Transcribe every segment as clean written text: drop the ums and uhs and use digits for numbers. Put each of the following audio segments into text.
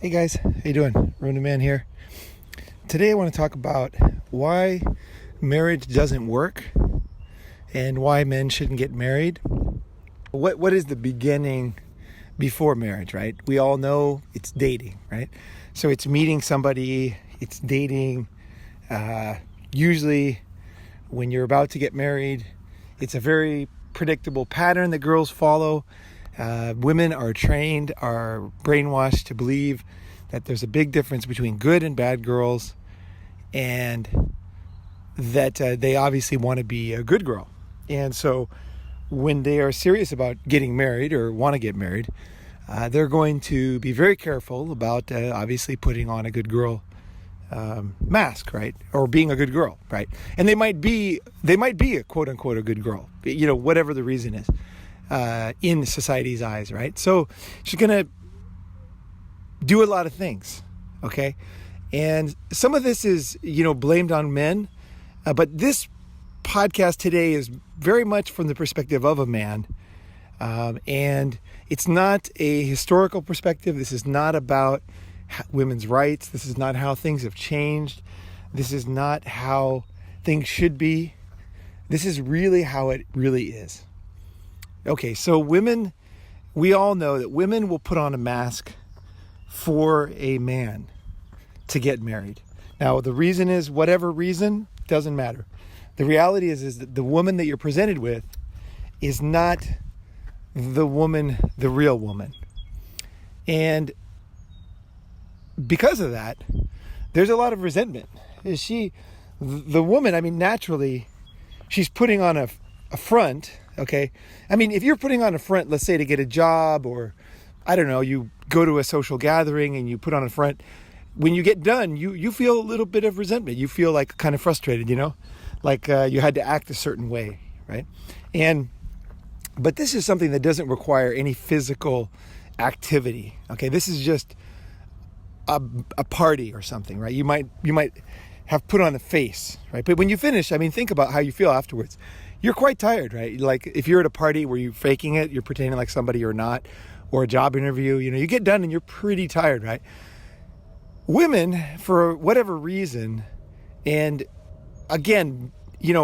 Hey guys, how you doing? Ronin Man here. Today I want to talk about why marriage doesn't work and why men shouldn't get married. What is the beginning before marriage, right? We all know it's dating, right? So it's meeting somebody, it's dating. Usually when you're about to get married, it's a very predictable pattern that girls follow. Women are brainwashed to believe that there's a big difference between good and bad girls, and that they obviously want to be a good girl. And so when they are serious about getting married or want to get married, they're going to be very careful about obviously putting on a good girl mask, right? Or being a good girl, right? And they might be a quote unquote a good girl, whatever the reason is. In society's eyes, right? So she's going to do a lot of things, okay? And some of this is, blamed on men. But this podcast today is very much from the perspective of a man. And it's not a historical perspective. This is not about women's rights. This is not how things have changed. This is not how things should be. This is really how it really is. Okay, so women, we all know that women will put on a mask for a man to get married. Now, the reason is whatever reason, doesn't matter. The reality is that the woman that you're presented with is not the woman, the real woman. And because of that, there's a lot of resentment. The woman, naturally, she's putting on a front. Okay. If you're putting on a front, let's say to get a job, or I don't know, you go to a social gathering and you put on a front, when you get done, you feel a little bit of resentment. You feel like kind of frustrated, like you had to act a certain way. Right. But this is something that doesn't require any physical activity. Okay. This is just a party or something, right? You might have put on a face, right? But when you finish, think about how you feel afterwards. You're quite tired, right? Like if you're at a party where you're faking it, you're pretending like somebody you're not, or a job interview, you get done and you're pretty tired, right? Women, for whatever reason, and again,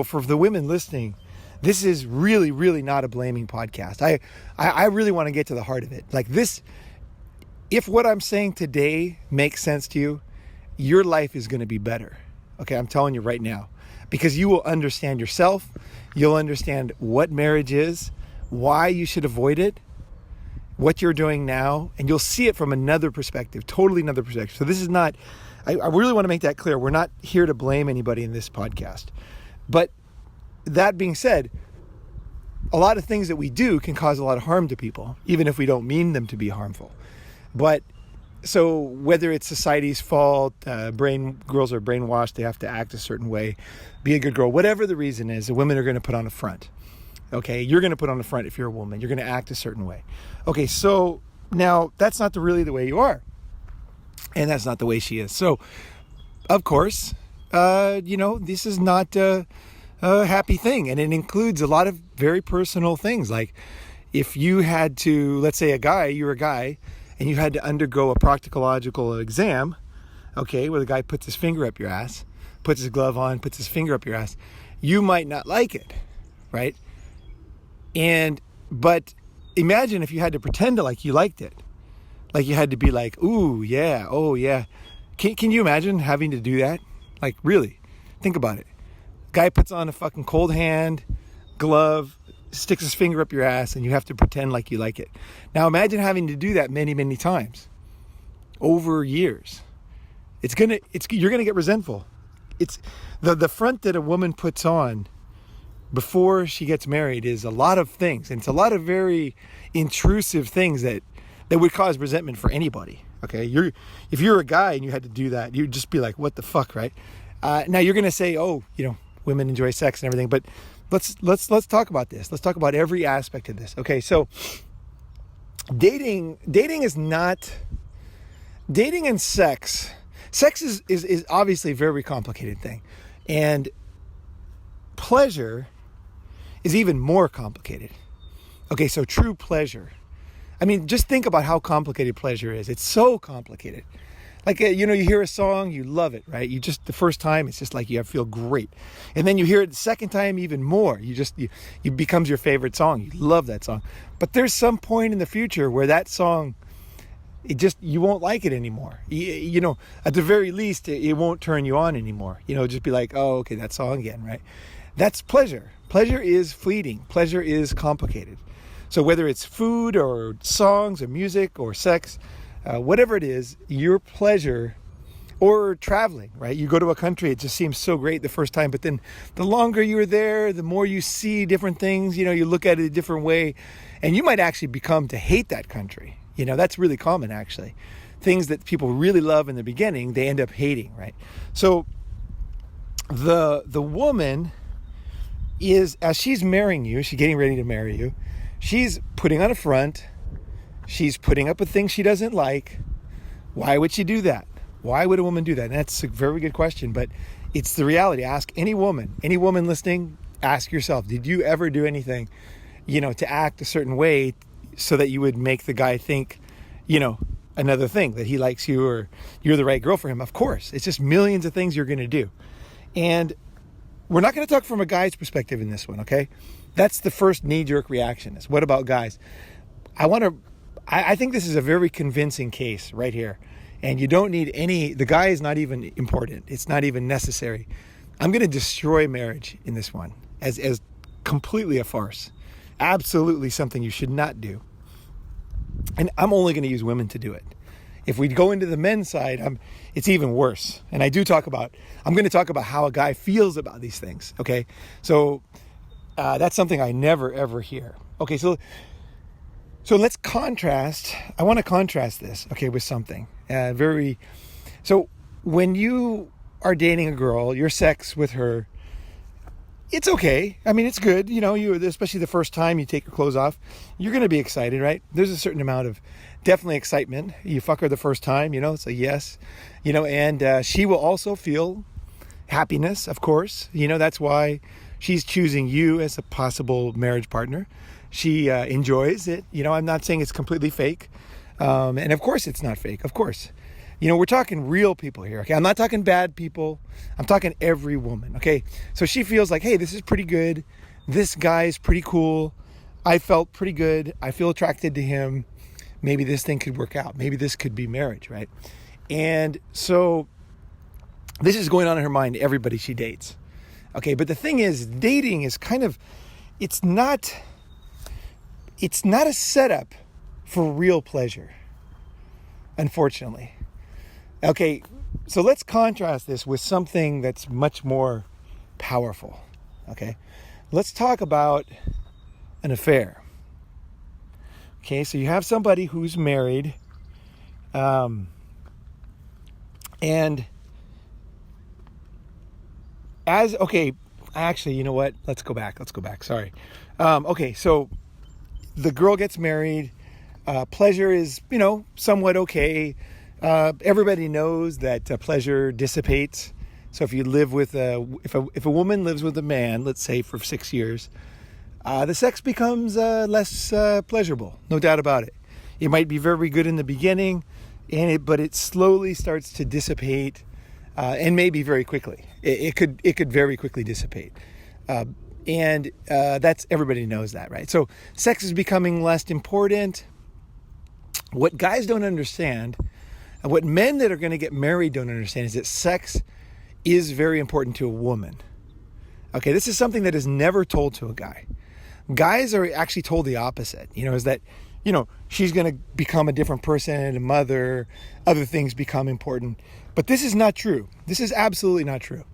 for the women listening, this is really, really not a blaming podcast. I really want to get to the heart of it. Like this, if what I'm saying today makes sense to you, your life is going to be better. Okay, I'm telling you right now. Because you will understand yourself, you'll understand what marriage is, why you should avoid it, what you're doing now, and you'll see it from another perspective, totally another perspective. So this is not, I really want to make that clear. We're not here to blame anybody in this podcast. But that being said, a lot of things that we do can cause a lot of harm to people, even if we don't mean them to be harmful. But so whether it's society's fault, girls are brainwashed, they have to act a certain way, be a good girl, whatever the reason is, the women are going to put on a front. Okay, you're going to put on a front if you're a woman. You're going to act a certain way. Okay, so now that's not really the way you are. And that's not the way she is. So, of course, this is not a happy thing. And it includes a lot of very personal things. Like if you had to, let's say you're a guy, and you had to undergo a proctological exam, okay, where the guy puts his finger up your ass, puts his glove on, puts his finger up your ass, you might not like it, right? But imagine if you had to pretend to like you liked it. Like you had to be like, ooh, yeah, oh yeah. Can you imagine having to do that? Like really, think about it. Guy puts on a fucking cold hand, glove, sticks his finger up your ass, and you have to pretend like you like it. Now imagine having to do that many, many times over years. You're gonna get resentful. It's the front that a woman puts on before she gets married is a lot of things, and it's a lot of very intrusive things that would cause resentment for anybody. Okay, if you're a guy and you had to do that, you'd just be like, what the fuck, right? Now you're gonna say, oh, women enjoy sex and everything, but let's talk about this. Let's talk about every aspect of this. Okay, so dating and sex. Sex is obviously a very complicated thing. And pleasure is even more complicated. Okay, so true pleasure. I mean, just think about how complicated pleasure is. It's so complicated. Like, you hear a song, you love it, right? The first time, it's just like you feel great. And then you hear it the second time even more. It becomes your favorite song. You love that song. But there's some point in the future where that song, you won't like it anymore. At the very least, it won't turn you on anymore. Just be like, oh, okay, that song again, right? That's pleasure. Pleasure is fleeting. Pleasure is complicated. So whether it's food or songs or music or sex, whatever it is, your pleasure, or traveling, right? You go to a country, it just seems so great the first time, but then the longer you're there, the more you see different things, you look at it a different way, and you might actually become to hate that country. That's really common, actually. Things that people really love in the beginning, they end up hating, right? So the woman is, as she's marrying you, she's getting ready to marry you, she's putting on a front. She's putting up with things she doesn't like. Why would she do that? Why would a woman do that? And that's a very good question, but it's the reality. Ask any woman listening, ask yourself, did you ever do anything, to act a certain way so that you would make the guy think, another thing, that he likes you or you're the right girl for him? Of course. It's just millions of things you're going to do. And we're not going to talk from a guy's perspective in this one, okay? That's the first knee-jerk reaction is, what about guys? I think this is a very convincing case right here. And you don't need the guy is not even important. It's not even necessary. I'm going to destroy marriage in this one as completely a farce. Absolutely something you should not do. And I'm only going to use women to do it. If we go into the men's side, it's even worse. And I'm going to talk about how a guy feels about these things. Okay. So that's something I never, ever hear. Okay. So let's contrast. I want to contrast this, okay, with something so when you are dating a girl, your sex with her, it's okay. I mean, it's good. Especially the first time you take your clothes off, you're going to be excited, right? There's a certain amount of definitely excitement. You fuck her the first time, it's a yes, and she will also feel happiness, of course. That's why she's choosing you as a possible marriage partner. She enjoys it. I'm not saying it's completely fake. And of course it's not fake. Of course. We're talking real people here. Okay. I'm not talking bad people. I'm talking every woman. Okay. So she feels like, hey, this is pretty good. This guy's pretty cool. I felt pretty good. I feel attracted to him. Maybe this thing could work out. Maybe this could be marriage, right? And so this is going on in her mind, everybody she dates. Okay. But the thing is, dating is it's not a setup for real pleasure, unfortunately. Okay, so let's contrast this with something that's much more powerful, okay? Let's talk about an affair. Okay, so you have somebody who's married, and actually, you know what? Let's go back. Sorry. Okay, so the girl gets married. Pleasure is, somewhat okay. Everybody knows that pleasure dissipates. So if you live with if a woman lives with a man, let's say for 6 years, the sex becomes less pleasurable, no doubt about it. It might be very good in the beginning, but it slowly starts to dissipate, and maybe very quickly. It could very quickly dissipate. And that's, everybody knows that, right? So sex is becoming less important. What guys don't understand, and what men that are going to get married don't understand, is that sex is very important to a woman. Okay, this is something that is never told to a guy. Guys are actually told the opposite, is that, she's going to become a different person, a mother, other things become important. But this is not true. This is absolutely not true.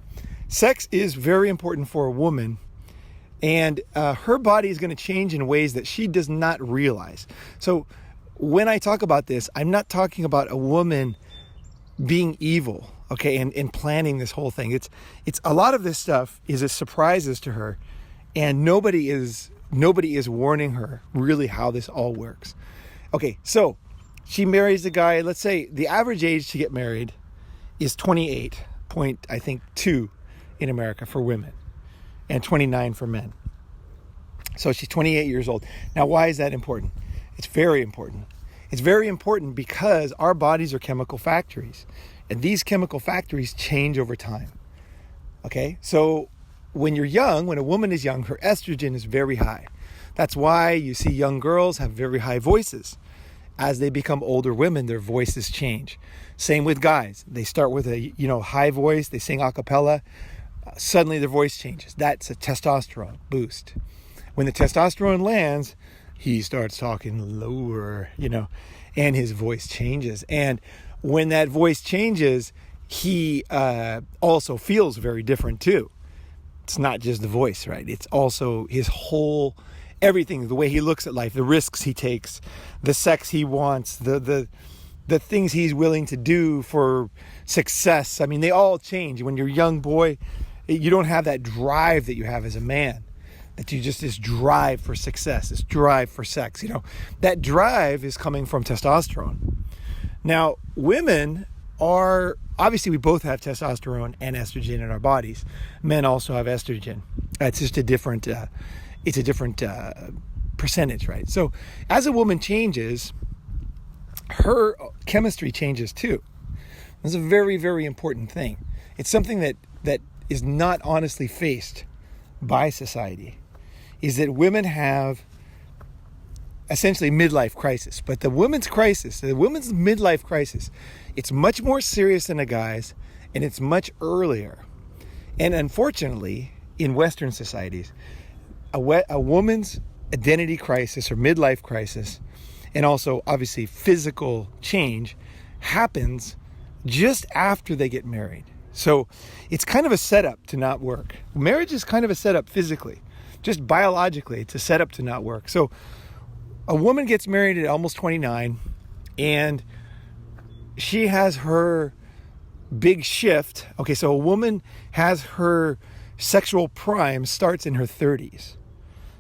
Sex is very important for a woman, and her body is going to change in ways that she does not realize. So when I talk about this, I'm not talking about a woman being evil, okay, and planning this whole thing. It's a lot of this stuff is a surprises to her, and nobody is warning her really how this all works. Okay, so she marries the guy. Let's say the average age to get married is 28.2 in America for women, and 29 for men. So she's 28 years old. Now, why is that important? It's very important. It's very important because our bodies are chemical factories, and these chemical factories change over time. Okay, so when you're young, when a woman is young, her estrogen is very high. That's why you see young girls have very high voices. As they become older women, their voices change. Same with guys. They start with a high voice, they sing a cappella, suddenly their voice changes. That's a testosterone boost. When the testosterone lands, he starts talking lower, and his voice changes. And when that voice changes, he also feels very different too. It's not just the voice, right? It's also his whole everything, the way he looks at life, the risks he takes, the sex he wants, the things he's willing to do for success. I mean, they all change. When you're a young boy, you don't have that drive that you have as a man, that you just, this drive for success, this drive for sex, that drive is coming from testosterone. Now, women are, obviously we both have testosterone and estrogen in our bodies. Men also have estrogen. It's just a different, percentage, right? So as a woman changes, her chemistry changes too. That's a very, very important thing. It's something that is not honestly faced by society, is that women have essentially midlife crisis. But the women's midlife crisis, it's much more serious than a guy's, and it's much earlier. And unfortunately, in Western societies, a woman's identity crisis or midlife crisis, and also obviously physical change, happens just after they get married. So it's kind of a setup to not work. Marriage is kind of a setup physically, just biologically, it's a setup to not work. So a woman gets married at almost 29, and she has her big shift. Okay, so a woman has her sexual prime starts in her 30s.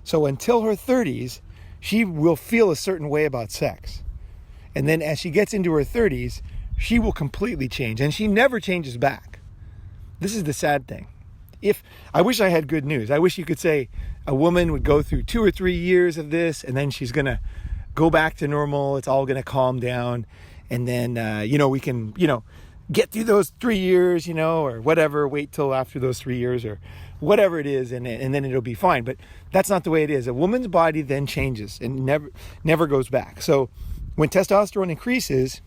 So until her 30s, she will feel a certain way about sex. And then as she gets into her 30s, she will completely change, and she never changes back. This is the sad thing. I wish I had good news. I wish you could say a woman would go through 2 or 3 years of this, and then she's going to go back to normal. It's all going to calm down. And then, we can, get through those 3 years, or whatever, wait till after those 3 years or whatever it is. And then it'll be fine. But that's not the way it is. A woman's body then changes and never goes back. So when testosterone increases,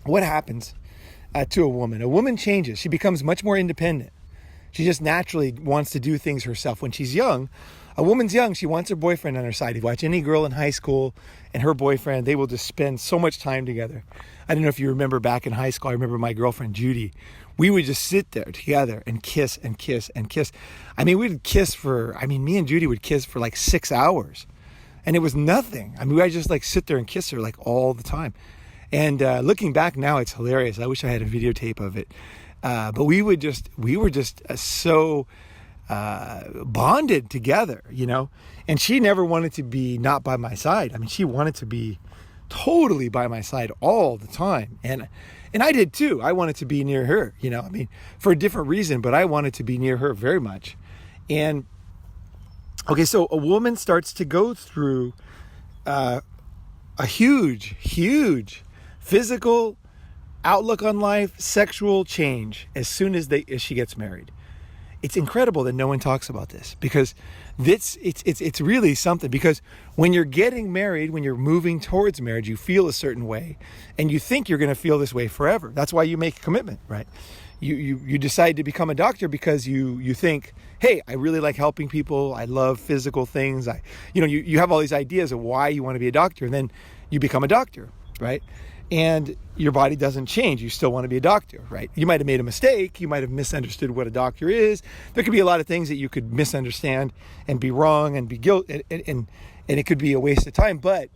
what happens to a woman? A woman changes. She becomes much more independent. She just naturally wants to do things herself. When she's young, a woman's young, she wants her boyfriend on her side. You watch any girl in high school and her boyfriend, they will just spend so much time together. I don't know if you remember back in high school, I remember my girlfriend Judy. We would just sit there together and kiss and kiss and kiss. I mean, me and Judy would kiss for like 6 hours. And it was nothing. I mean, I'd just like sit there and kiss her like all the time. And looking back now, it's hilarious. I wish I had a videotape of it. But we were just so bonded together, and she never wanted to be not by my side. I mean, she wanted to be totally by my side all the time. And I did too. I wanted to be near her, for a different reason, but I wanted to be near her very much. And okay, so a woman starts to go through a huge physical outlook on life, sexual change as soon as she gets married. It's incredible that no one talks about this, because it's really something. Because when you're getting married, when you're moving towards marriage, you feel a certain way, and you think you're going to feel this way forever. That's why you make a commitment, right? You decide to become a doctor because you think, hey, I really like helping people. I love physical things. You have all these ideas of why you want to be a doctor, and then you become a doctor, right? And your body doesn't change. You still want to be a doctor, right? You might have made a mistake. You might have misunderstood what a doctor is. There could be a lot of things that you could misunderstand and be wrong and be guilty, and it could be a waste of time. But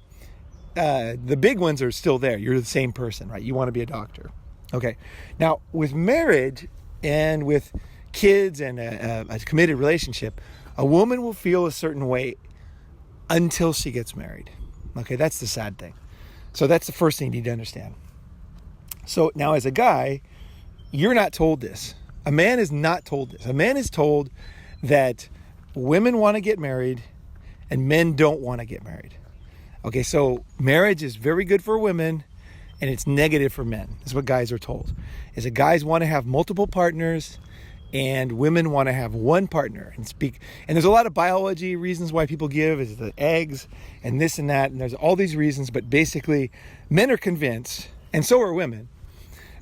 the big ones are still there. You're the same person, right? You want to be a doctor. Okay. Now, with marriage and with kids and a committed relationship, a woman will feel a certain way until she gets married. Okay, that's the sad thing. So that's the first thing you need to understand. So now as a guy, you're not told this. A man is not told this. A man is told that women want to get married and men don't want to get married. Okay, so marriage is very good for women and it's negative for men. That's what guys are told. Is that guys want to have multiple partners and women want to have one partner and speak. And there's a lot of biology reasons why people give, is the eggs and this and that. And there's all these reasons, but basically men are convinced, and so are women.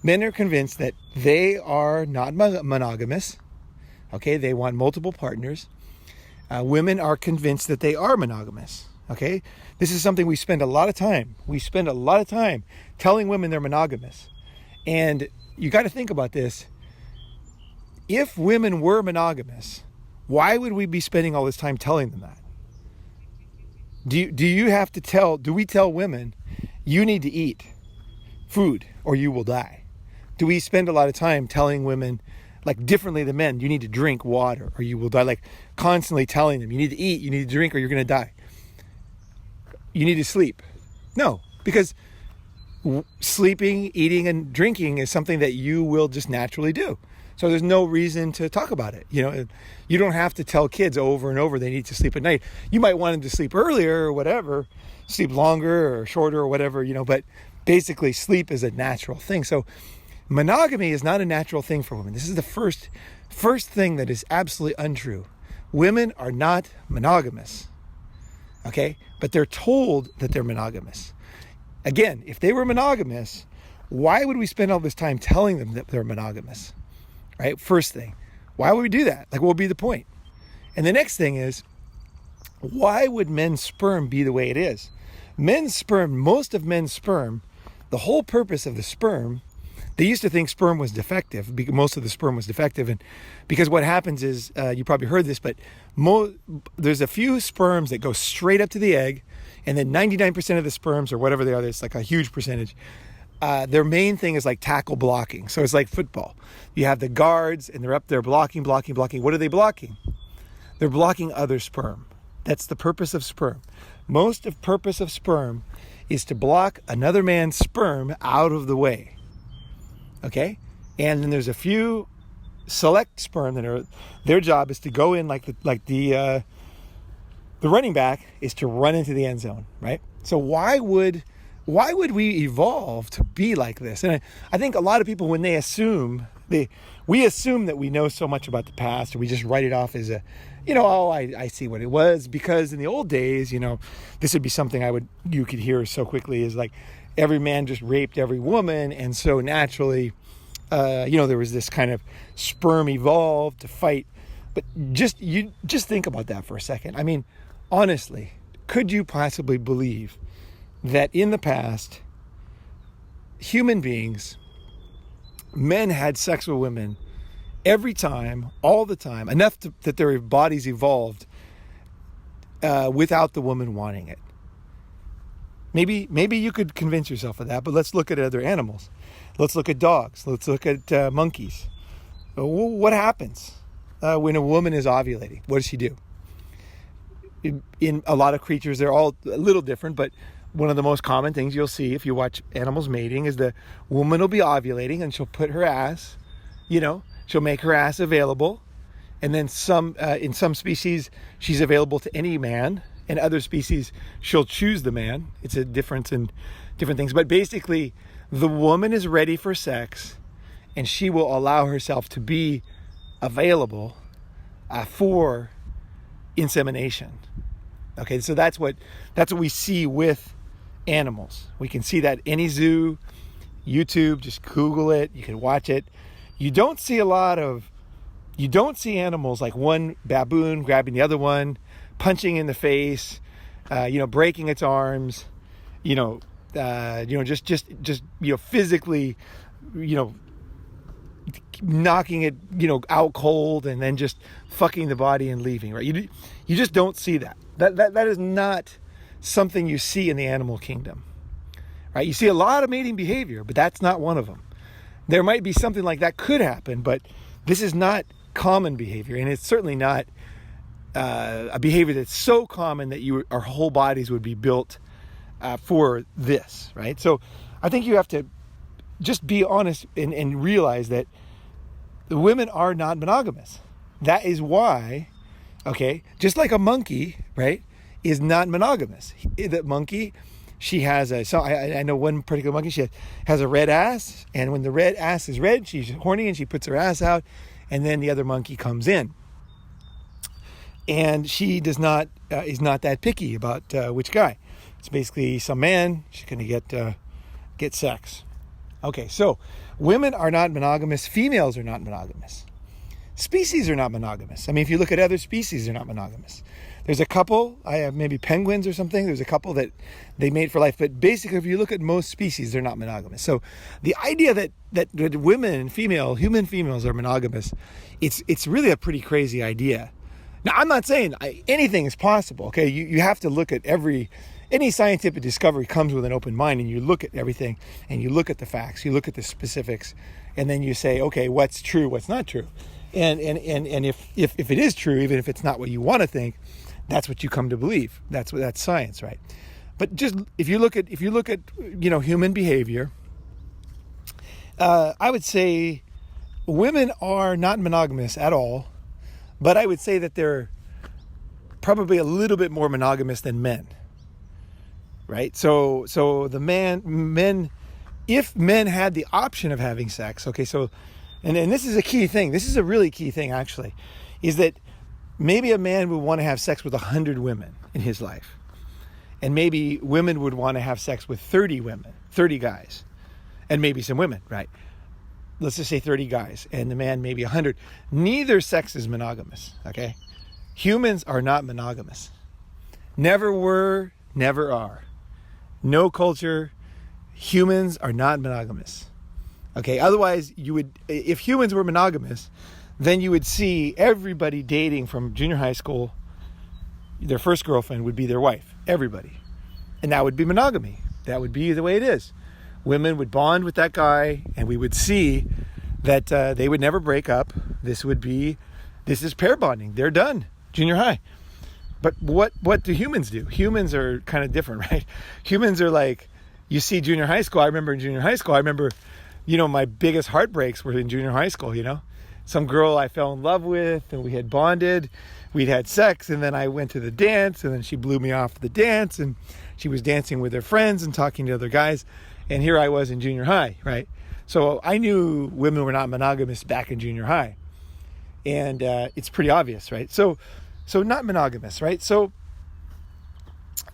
Men are convinced that they are not monogamous. Okay, they want multiple partners. Women are convinced that they are monogamous. Okay, this is something we spend a lot of time. We spend a lot of time telling women they're monogamous. And you got to think about this. If women were monogamous, why would we be spending all this time telling them that? Do we tell women, you need to eat food or you will die? Do we spend a lot of time telling women, like differently than men, you need to drink water or you will die? Like constantly telling them, you need to eat, you need to drink or you're going to die. You need to sleep. No, because sleeping, eating, and drinking is something that you will just naturally do. So there's no reason to talk about it. You know, you don't have to tell kids over and over they need to sleep at night. You might want them to sleep earlier or whatever, sleep longer or shorter or whatever, you know, but basically sleep is a natural thing. So monogamy is not a natural thing for women. This is the first thing that is absolutely untrue. Women are not monogamous, okay? But they're told that they're monogamous. Again, if they were monogamous, why would we spend all this time telling them that they're monogamous, right? First thing, why would we do that? Like, what would be the point? And the next thing is, why would men's sperm be the way it is? Most of men's sperm, the whole purpose of the sperm, they used to think sperm was defective, because most of the sperm was defective. And because what happens is, you probably heard this, but there's a few sperms that go straight up to the egg, and then 99% of the sperms, or whatever they are, it's like a huge percentage, their main thing is like tackle blocking. So it's like football. You have the guards, and they're up there blocking. What are they blocking? They're blocking other sperm. That's the purpose of sperm. Most of purpose of sperm is to block another man's sperm out of the way. Okay, and then there's a few select sperm that their job is to go in like the running back is to run into the end zone, right? So why would we evolve to be like this? And I think a lot of people, when they assume we assume that we know so much about the past, or we just write it off as I see what it was, because in the old days, this would be something you could hear so quickly, is like every man just raped every woman, and so naturally, there was this kind of sperm evolved to fight. But just think about that for a second. I mean, honestly, could you possibly believe that in the past, human beings, men had sex with women every time, all the time, enough that their bodies evolved without the woman wanting it? Maybe you could convince yourself of that, but let's look at other animals. Let's look at dogs. Let's look at monkeys. What happens when a woman is ovulating? What does she do? In a lot of creatures, they're all a little different, but one of the most common things you'll see if you watch animals mating is the woman will be ovulating, and she'll put her ass, she'll make her ass available. And then in some species, she's available to any man. In other species, she'll choose the man. It's a difference in different things. But basically, the woman is ready for sex, and she will allow herself to be available for insemination. Okay, so that's what we see with animals. We can see that any zoo, YouTube, just Google it. You can watch it. You don't see animals like one baboon grabbing the other one, punching in the face, breaking its arms, just physically, knocking it, out cold, and then just fucking the body and leaving, right? You just don't see that. That is not something you see in the animal kingdom, right? You see a lot of mating behavior, but that's not one of them. There might be something like that could happen, but this is not common behavior, and it's certainly not a behavior that's so common that our whole bodies would be built for this, right? So I think you have to just be honest and realize that the women are not monogamous. That is why, okay, just like a monkey, right, is not monogamous. The monkey, she has I know one particular monkey, she has a red ass, and when the red ass is red, she's horny and she puts her ass out, and then the other monkey comes in. And she is not that picky about which guy. It's basically some man, she's going to get sex. Okay, so women are not monogamous, females are not monogamous. Species are not monogamous. I mean, if you look at other species, they're not monogamous. There's a couple, I have maybe penguins or something, there's a couple that they mate for life, but basically if you look at most species, they're not monogamous. So the idea that women and human females are monogamous, it's really a pretty crazy idea. Now, I'm not saying anything is possible, okay? You have to look at any scientific discovery comes with an open mind, and you look at everything, and you look at the facts, you look at the specifics, and then you say, okay, what's true, what's not true? And if it is true, even if it's not what you want to think, that's what you come to believe. That's science, right? But just if you look at human behavior, I would say women are not monogamous at all, but I would say that they're probably a little bit more monogamous than men, right? So the men, if men had the option of having sex, okay, so, and this is a key thing, this is a really key thing actually, is that maybe a man would want to have sex with 100 women in his life. And maybe women would want to have sex with 30 guys, and maybe some women, right? Let's just say 30 guys, and the man maybe 100. Neither sex is monogamous, okay? Humans are not monogamous. Never were, never are. No culture, humans are not monogamous. Okay, otherwise if humans were monogamous, then you would see everybody dating from junior high school, their first girlfriend would be their wife, everybody. And that would be monogamy. That would be the way it is. Women would bond with that guy, and we would see that they would never break up. This is pair bonding. They're done, junior high. But what do humans do? Humans are kind of different, right? Humans are like, you see junior high school. I remember in junior high school, my biggest heartbreaks were in junior high school, Some girl I fell in love with, and we had bonded, we'd had sex, and then I went to the dance, and then she blew me off the dance, and she was dancing with her friends and talking to other guys, and here I was in junior high, right? So I knew women were not monogamous back in junior high, and it's pretty obvious, right? So not monogamous, right? So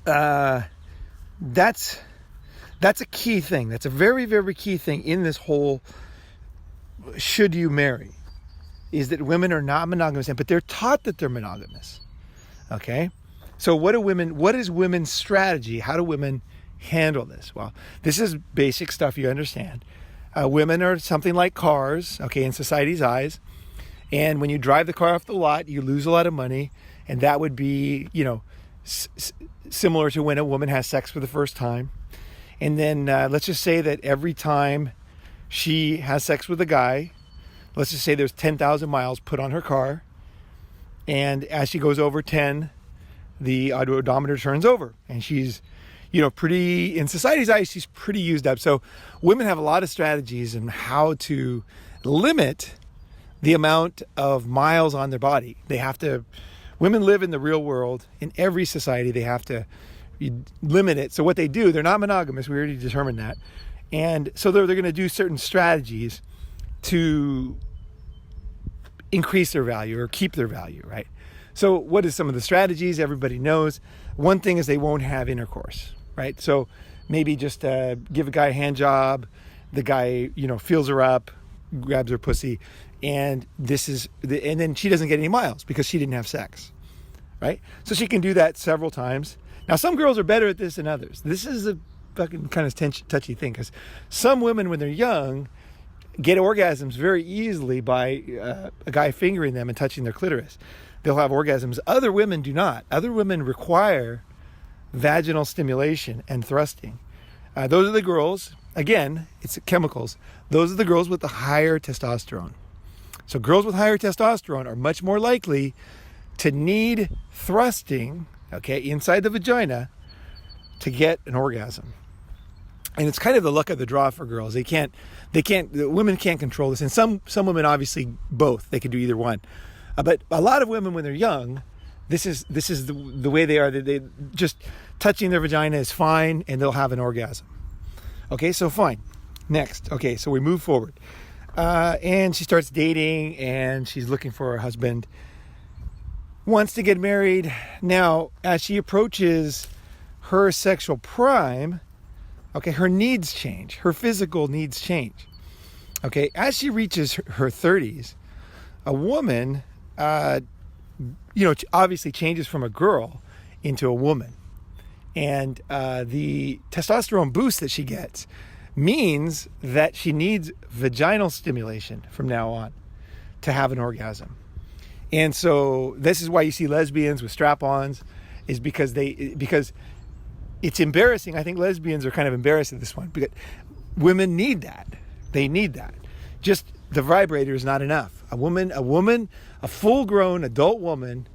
that's a key thing. That's a very, very key thing in this whole should you marry, is that women are not monogamous, but they're taught that they're monogamous. Okay? So what is women's strategy? How do women handle this? Well, this is basic stuff you understand. Women are something like cars, okay, in society's eyes. And when you drive the car off the lot, you lose a lot of money. And that would be, similar to when a woman has sex for the first time. And then let's just say that every time she has sex with a guy, let's just say there's 10,000 miles put on her car. And as she goes over 10, the odometer turns over. And she's, pretty, in society's eyes, she's pretty used up. So women have a lot of strategies on how to limit the amount of miles on their body. Women live in the real world. In every society, they have to limit it. So what they do, they're not monogamous. We already determined that. And so they're going to do certain strategies to increase their value or keep their value, right? So what is some of the strategies? Everybody knows. One thing is they won't have intercourse, right? So maybe just give a guy a hand job. The guy, feels her up, grabs her pussy, and and then she doesn't get any miles because she didn't have sex, right? So she can do that several times. Now, some girls are better at this than others. This is a fucking kind of touchy thing, because some women, when they're young, get orgasms very easily by a guy fingering them and touching their clitoris. They'll have orgasms. Other women do not. Other women require vaginal stimulation and thrusting. Those are the girls, again, it's chemicals. Those are the girls with the higher testosterone. So girls with higher testosterone are much more likely to need thrusting, okay, inside the vagina to get an orgasm. And it's kind of the luck of the draw for girls. The women can't control this. And some women, obviously, both. They can do either one. But a lot of women, when they're young, This is the way they are. They just touching their vagina is fine, and they'll have an orgasm. Okay, so fine. Next. Okay, so we move forward. And she starts dating, and she's looking for a husband. Wants to get married. Now, as she approaches her sexual prime, okay, her needs change. Her physical needs change. Okay, as she reaches her 30s, a woman, obviously changes from a girl into a woman. And the testosterone boost that she gets means that she needs vaginal stimulation from now on to have an orgasm. And so this is why you see lesbians with strap-ons, is because it's embarrassing. I think lesbians are kind of embarrassed at this one, because women need that. They need that. Just the vibrator is not enough. A full-grown adult woman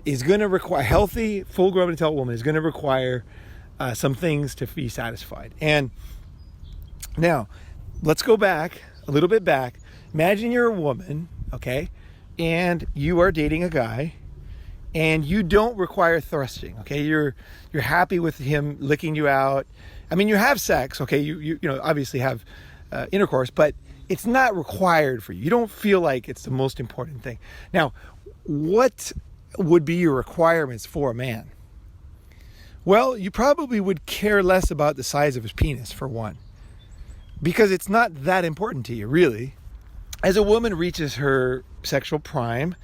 is going to require, healthy, full-grown adult woman is going to require some things to be satisfied. And now, let's go back, a little bit back. Imagine you're a woman, okay, and you are dating a guy, and you don't require thrusting, okay? You're happy with him licking you out. I mean, you have sex, okay? You obviously have intercourse, but it's not required for you. You don't feel like it's the most important thing. Now, what would be your requirements for a man? Well, you probably would care less about the size of his penis, for one, because it's not that important to you, really. As a woman reaches her sexual prime,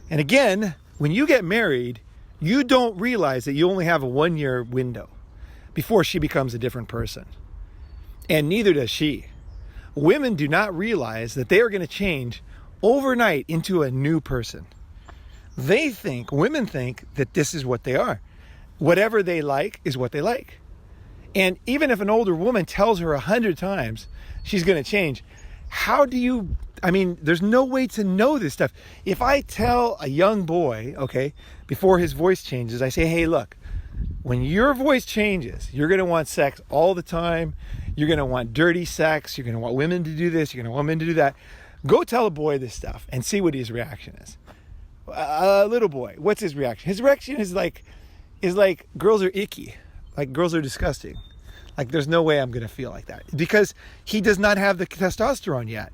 and again, when you get married, you don't realize that you only have a 1-year window before she becomes a different person. And neither does she. Women do not realize that they are going to change overnight into a new person. Women think that this is what they are. Whatever they like is what they like. And even if an older woman tells her 100 times she's going to change, there's no way to know this stuff. If I tell a young boy, okay, before his voice changes, I say, hey, look, when your voice changes, you're going to want sex all the time. You're going to want dirty sex. You're going to want women to do this. You're going to want men to do that. Go tell a boy this stuff and see what his reaction is. A little boy, what's his reaction? His reaction is like girls are icky. Like girls are disgusting. Like there's no way I'm going to feel like that, because he does not have the testosterone yet.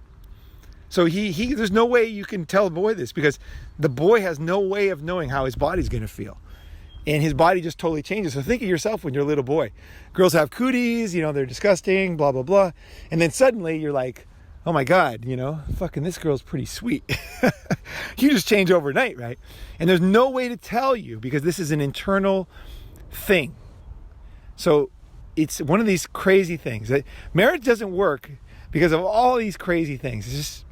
So there's no way you can tell a boy this, because the boy has no way of knowing how his body's going to feel. And his body just totally changes. So think of yourself when you're a little boy. Girls have cooties, they're disgusting, blah, blah, blah. And then suddenly you're like, oh my God, fucking this girl's pretty sweet. You just change overnight, right? And there's no way to tell you, because this is an internal thing. So it's one of these crazy things. That marriage doesn't work because of all these crazy things.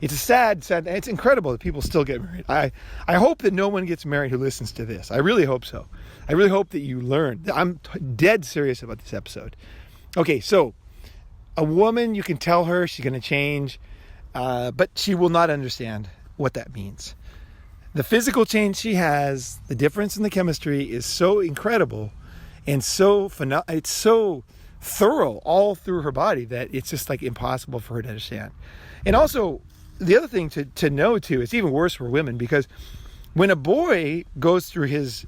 It's a sad, it's incredible that people still get married. I hope that no one gets married who listens to this. I really hope so. I really hope that you learn. I'm dead serious about this episode. Okay, so a woman, you can tell her she's going to change, but she will not understand what that means. The physical change she has, the difference in the chemistry is so incredible and it's so thorough all through her body that it's just like impossible for her to understand. And also, the other thing to know too, it's even worse for women, because when a boy goes through his,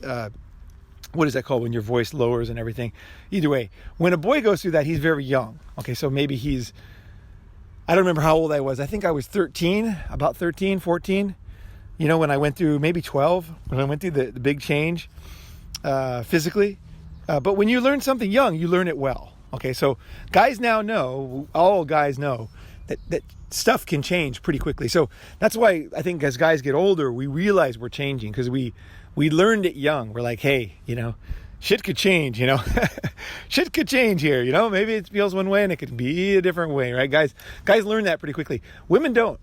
what is that called when your voice lowers and everything? Either way, when a boy goes through that, he's very young. Okay, so maybe I don't remember how old I was. I think I was 13, about 13, 14. When I went through, maybe 12, when I went through the big change physically. But when you learn something young, you learn it well. Okay, so guys now know, all guys know, that stuff can change pretty quickly. So that's why I think as guys get older, we realize we're changing, because we learned it young. We're like, hey, shit could change, shit could change here, maybe it feels one way and it could be a different way, right? Guys learn that pretty quickly. Women don't.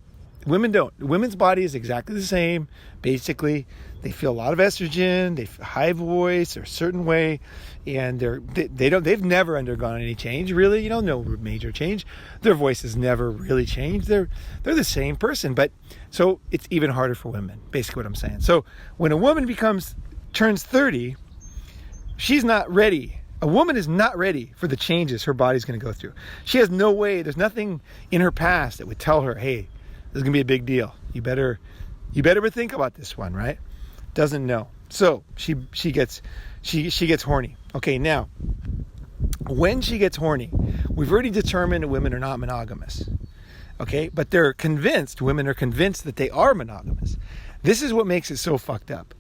Women's body is exactly the same. Basically, they feel a lot of estrogen, they have high voice, they're a certain way, and they've never undergone any change, really, no major change. Their voice has never really changed. They're the same person, but so it's even harder for women, basically what I'm saying. So when a woman turns 30, she's not ready. A woman is not ready for the changes her body's going to go through. She has no way, there's nothing in her past that would tell her, hey, this is going to be a big deal. You better think about this one, right? doesn't know. So she gets horny. Okay, now, when she gets horny, we've already determined that women are not monogamous. Okay, but women are convinced that they are monogamous. This is what makes it so fucked up.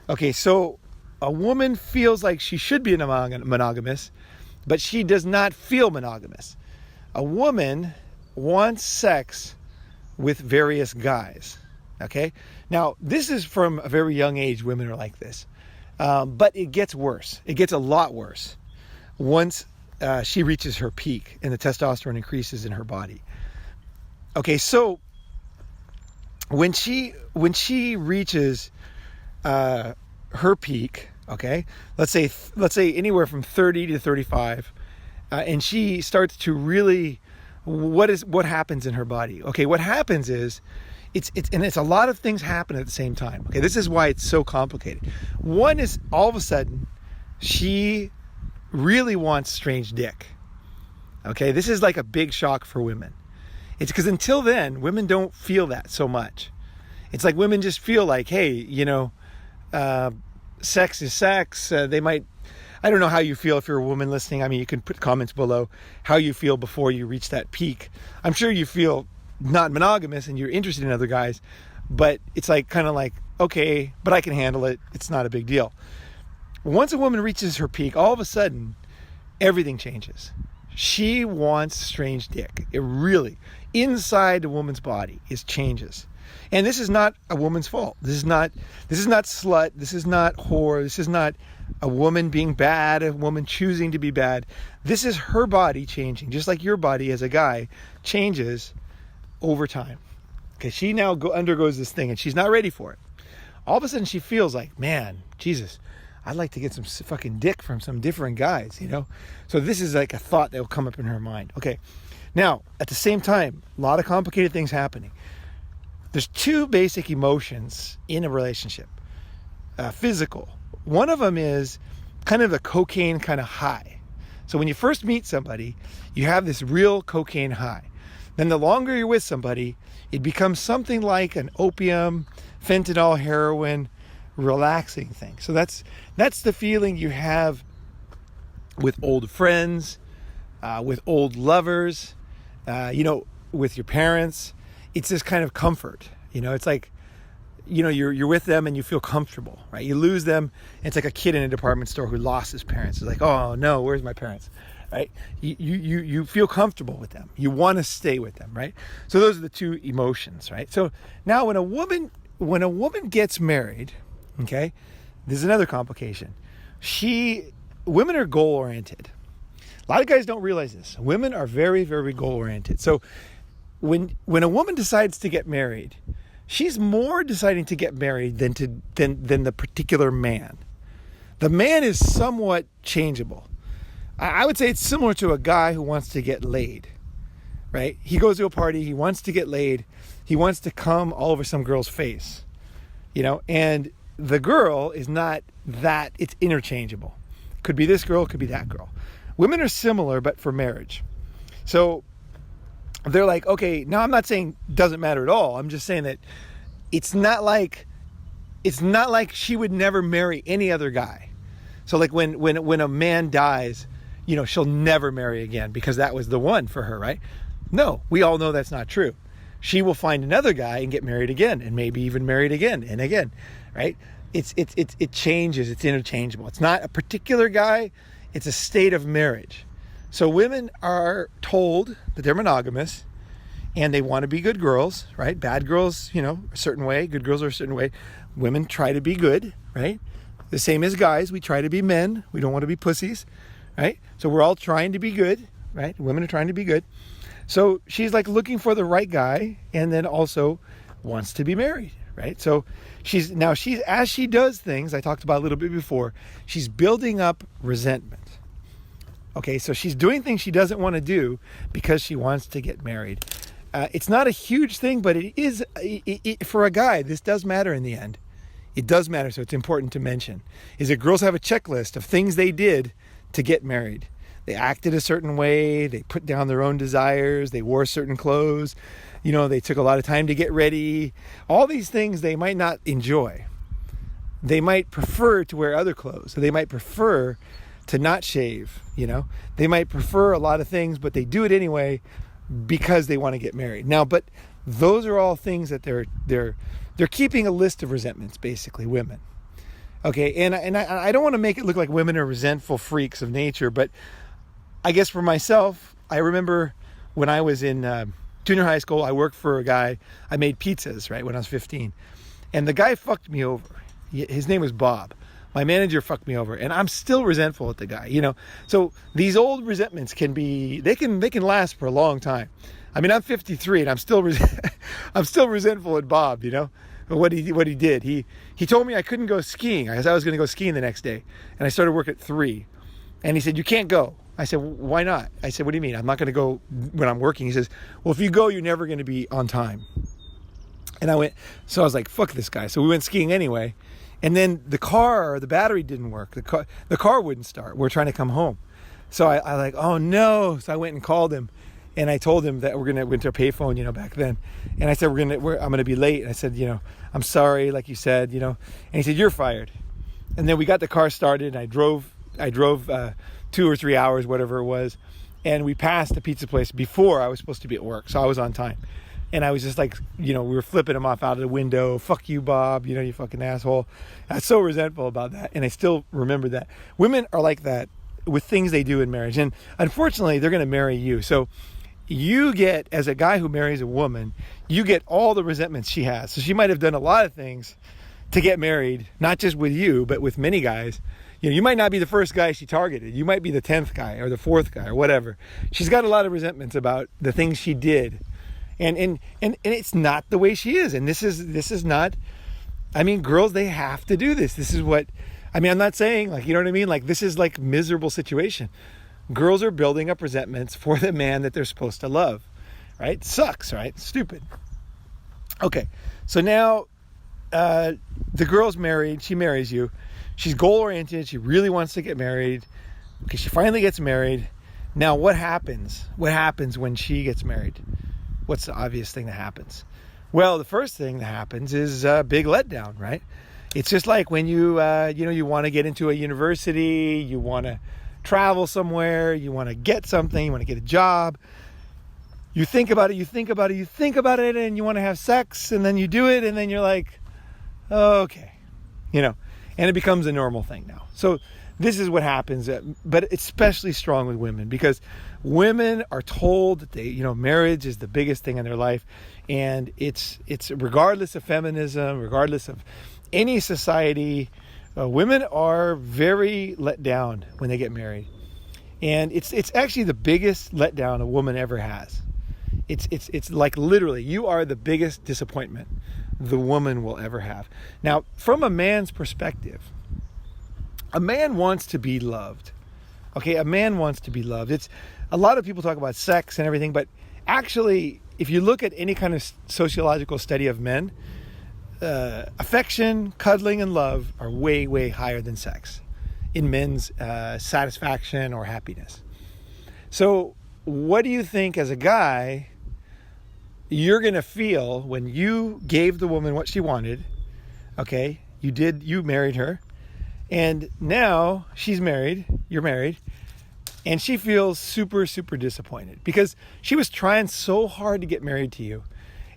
Okay, so a woman feels like she should be monogamous, but she does not feel monogamous. A woman wants sex with various guys. Okay, now this is from a very young age. Women are like this, but it gets worse. It gets a lot worse once she reaches her peak and the testosterone increases in her body. Okay, so when she reaches her peak, okay, let's say anywhere from 30 to 35, and she starts to really, what happens in her body? Okay, what happens is it's a lot of things happen at the same time. Okay, this is why it's so complicated. One is all of a sudden she really wants strange dick. Okay, this is like a big shock for women. It's because until then, women don't feel that so much. It's like women just feel like, hey, sex is sex. They might, I don't know how you feel if you're a woman listening. I mean, you can put comments below how you feel before you reach that peak. I'm sure you feel not monogamous and you're interested in other guys, but it's like kind of like, okay, but I can handle it. It's not a big deal. Once a woman reaches her peak, all of a sudden, everything changes. She wants strange dick. It really, inside the woman's body, changes. And this is not a woman's fault. This is not slut. This is not whore. This is not a woman being bad, a woman choosing to be bad. This is her body changing, just like your body as a guy changes over time. Okay, she now undergoes this thing and she's not ready for it. All of a sudden she feels like, man, Jesus, I'd like to get some fucking dick from some different guys, So this is like a thought that will come up in her mind. Okay, now at the same time, a lot of complicated things happening. There's two basic emotions in a relationship. Physical. One of them is kind of a cocaine kind of high. So when you first meet somebody, you have this real cocaine high. Then the longer you're with somebody, it becomes something like an opium, fentanyl, heroin, relaxing thing. So that's the feeling you have with old friends, with old lovers, with your parents. It's this kind of comfort, it's like, you're with them and you feel comfortable, right? You lose them. It's like a kid in a department store who lost his parents. It's like, oh no, where's my parents, right? You feel comfortable with them. You want to stay with them, right? So those are the two emotions, right? So now when a woman gets married, okay, there's another complication. Women are goal oriented. A lot of guys don't realize this. Women are very, very goal oriented. So when a woman decides to get married, she's more deciding to get married than the particular man. The man is somewhat changeable. I would say it's similar to a guy who wants to get laid, right? He goes to a party, he wants to get laid, he wants to come all over some girl's face, and the girl is not that, it's interchangeable. Could be this girl, could be that girl. Women are similar, but for marriage. So they're like, okay, now I'm not saying doesn't matter at all. I'm just saying that it's not like she would never marry any other guy. So like when a man dies, she'll never marry again because that was the one for her, right? No, we all know that's not true. She will find another guy and get married again, and maybe even married again and again, right? It changes. It's interchangeable. It's not a particular guy. It's a state of marriage. So women are told that they're monogamous and they want to be good girls, right? Bad girls, a certain way. Good girls are a certain way. Women try to be good, right? The same as guys. We try to be men. We don't want to be pussies, right? So we're all trying to be good, right? Women are trying to be good. So she's like looking for the right guy and then also wants to be married, right? So she's as she does things, I talked about a little bit before, she's building up resentment. Okay, so she's doing things she doesn't want to do because she wants to get married. It's not a huge thing, but it is, for a guy, this does matter in the end. It does matter, so it's important to mention. Is that girls have a checklist of things they did to get married. They acted a certain way, they put down their own desires, they wore certain clothes, they took a lot of time to get ready. All these things they might not enjoy. they might prefer to wear other clothes. So they might prefer to not shave, They might prefer a lot of things, but they do it anyway because they want to get married. Now, but those are all things that they're keeping a list of resentments, basically, women. Okay, and I don't want to make it look like women are resentful freaks of nature, but I guess for myself, I remember when I was in junior high school, I worked for a guy. I made pizzas, right, when I was 15. And the guy fucked me over. His name was Bob. My manager fucked me over, and I'm still resentful at the guy, So these old resentments they can last for a long time. I mean, I'm 53 and I'm still resentful at Bob, what he did. He told me I couldn't go skiing. I was going to go skiing the next day, and I started work at 3. And he said, "You can't go." I said, "Why not?" I said, "What do you mean? I'm not going to go when I'm working." He says, "Well, if you go, you're never going to be on time." And I was like, fuck this guy. So we went skiing anyway. And then the battery didn't work. The car wouldn't start. We're trying to come home. So I like, oh no. So I went and called him, and I told him that went to a payphone, back then. And I said, I'm going to be late. And I said, I'm sorry, like you said, And he said, "You're fired." And then we got the car started, and I drove 2 or 3 hours, whatever it was. And we passed the pizza place before I was supposed to be at work. So I was on time. And I was just like, we were flipping him off out of the window. "Fuck you, Bob, you fucking asshole." I was so resentful about that. And I still remember that. Women are like that with things they do in marriage. And unfortunately, they're going to marry you. So you get, as a guy who marries a woman, you get all the resentments she has. So she might have done a lot of things to get married, not just with you, but with many guys. You might not be the first guy she targeted. You might be the 10th guy or the 4th guy or whatever. She's got a lot of resentments about the things she did. And it's not the way she is. And this is not, girls, they have to do this. This is what, I'm not saying, like, you know what I mean? Like, this is like miserable situation. Girls are building up resentments for the man that they're supposed to love, right? Sucks, right? Stupid. Okay. So now, the girl's married. She marries you. She's goal-oriented. She really wants to get married. Okay. She finally gets married. Now, what happens? What happens when she gets married? What's the obvious thing that happens? Well, the first thing that happens is a big letdown, right? It's just like when you want to get into a university, you want to travel somewhere, you want to get something, you want to get a job. You think about it, and you want to have sex, and then you do it, and then you're like, oh, okay, and it becomes a normal thing now. So this is what happens, but it's especially strong with women, because women are told that marriage is the biggest thing in their life, and it's regardless of feminism, regardless of any society, women are very let down when they get married, and it's actually the biggest letdown a woman ever has. It's like literally, you are the biggest disappointment the woman will ever have. Now, from a man's perspective, a man wants to be loved. Okay, a man wants to be loved. It's a lot of people talk about sex and everything, but actually, if you look at any kind of sociological study of men, affection, cuddling, and love are way, way higher than sex in men's satisfaction or happiness. So what do you think as a guy you're going to feel when you gave the woman what she wanted? Okay, you married her, and now she's married, you're married, and she feels super, super disappointed because she was trying so hard to get married to you.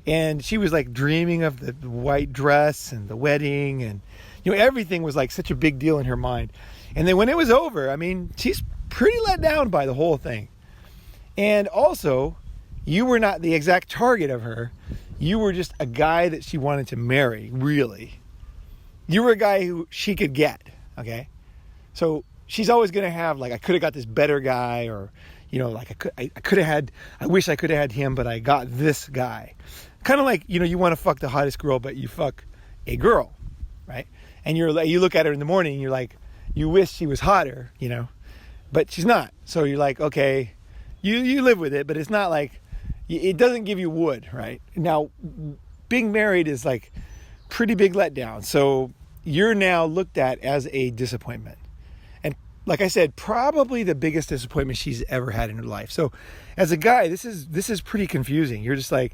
And she was like dreaming of the white dress and the wedding, and everything was like such a big deal in her mind. And then when it was over, she's pretty let down by the whole thing. And also, you were not the exact target of her. You were just a guy that she wanted to marry, really. You were a guy who she could get, okay? So she's always going to have, like, I could have got this better guy, or, like I wish I could have had him, but I got this guy. Kind of like, you want to fuck the hottest girl, but you fuck a girl, right? And you look at her in the morning, and you're like, you wish she was hotter, but she's not. So you're like, okay, you live with it, but it's not like, it doesn't give you wood, right? Now, being married is like pretty big letdown. So you're now looked at as a disappointment. And like I said, probably the biggest disappointment she's ever had in her life. So as a guy, this is pretty confusing. You're just like,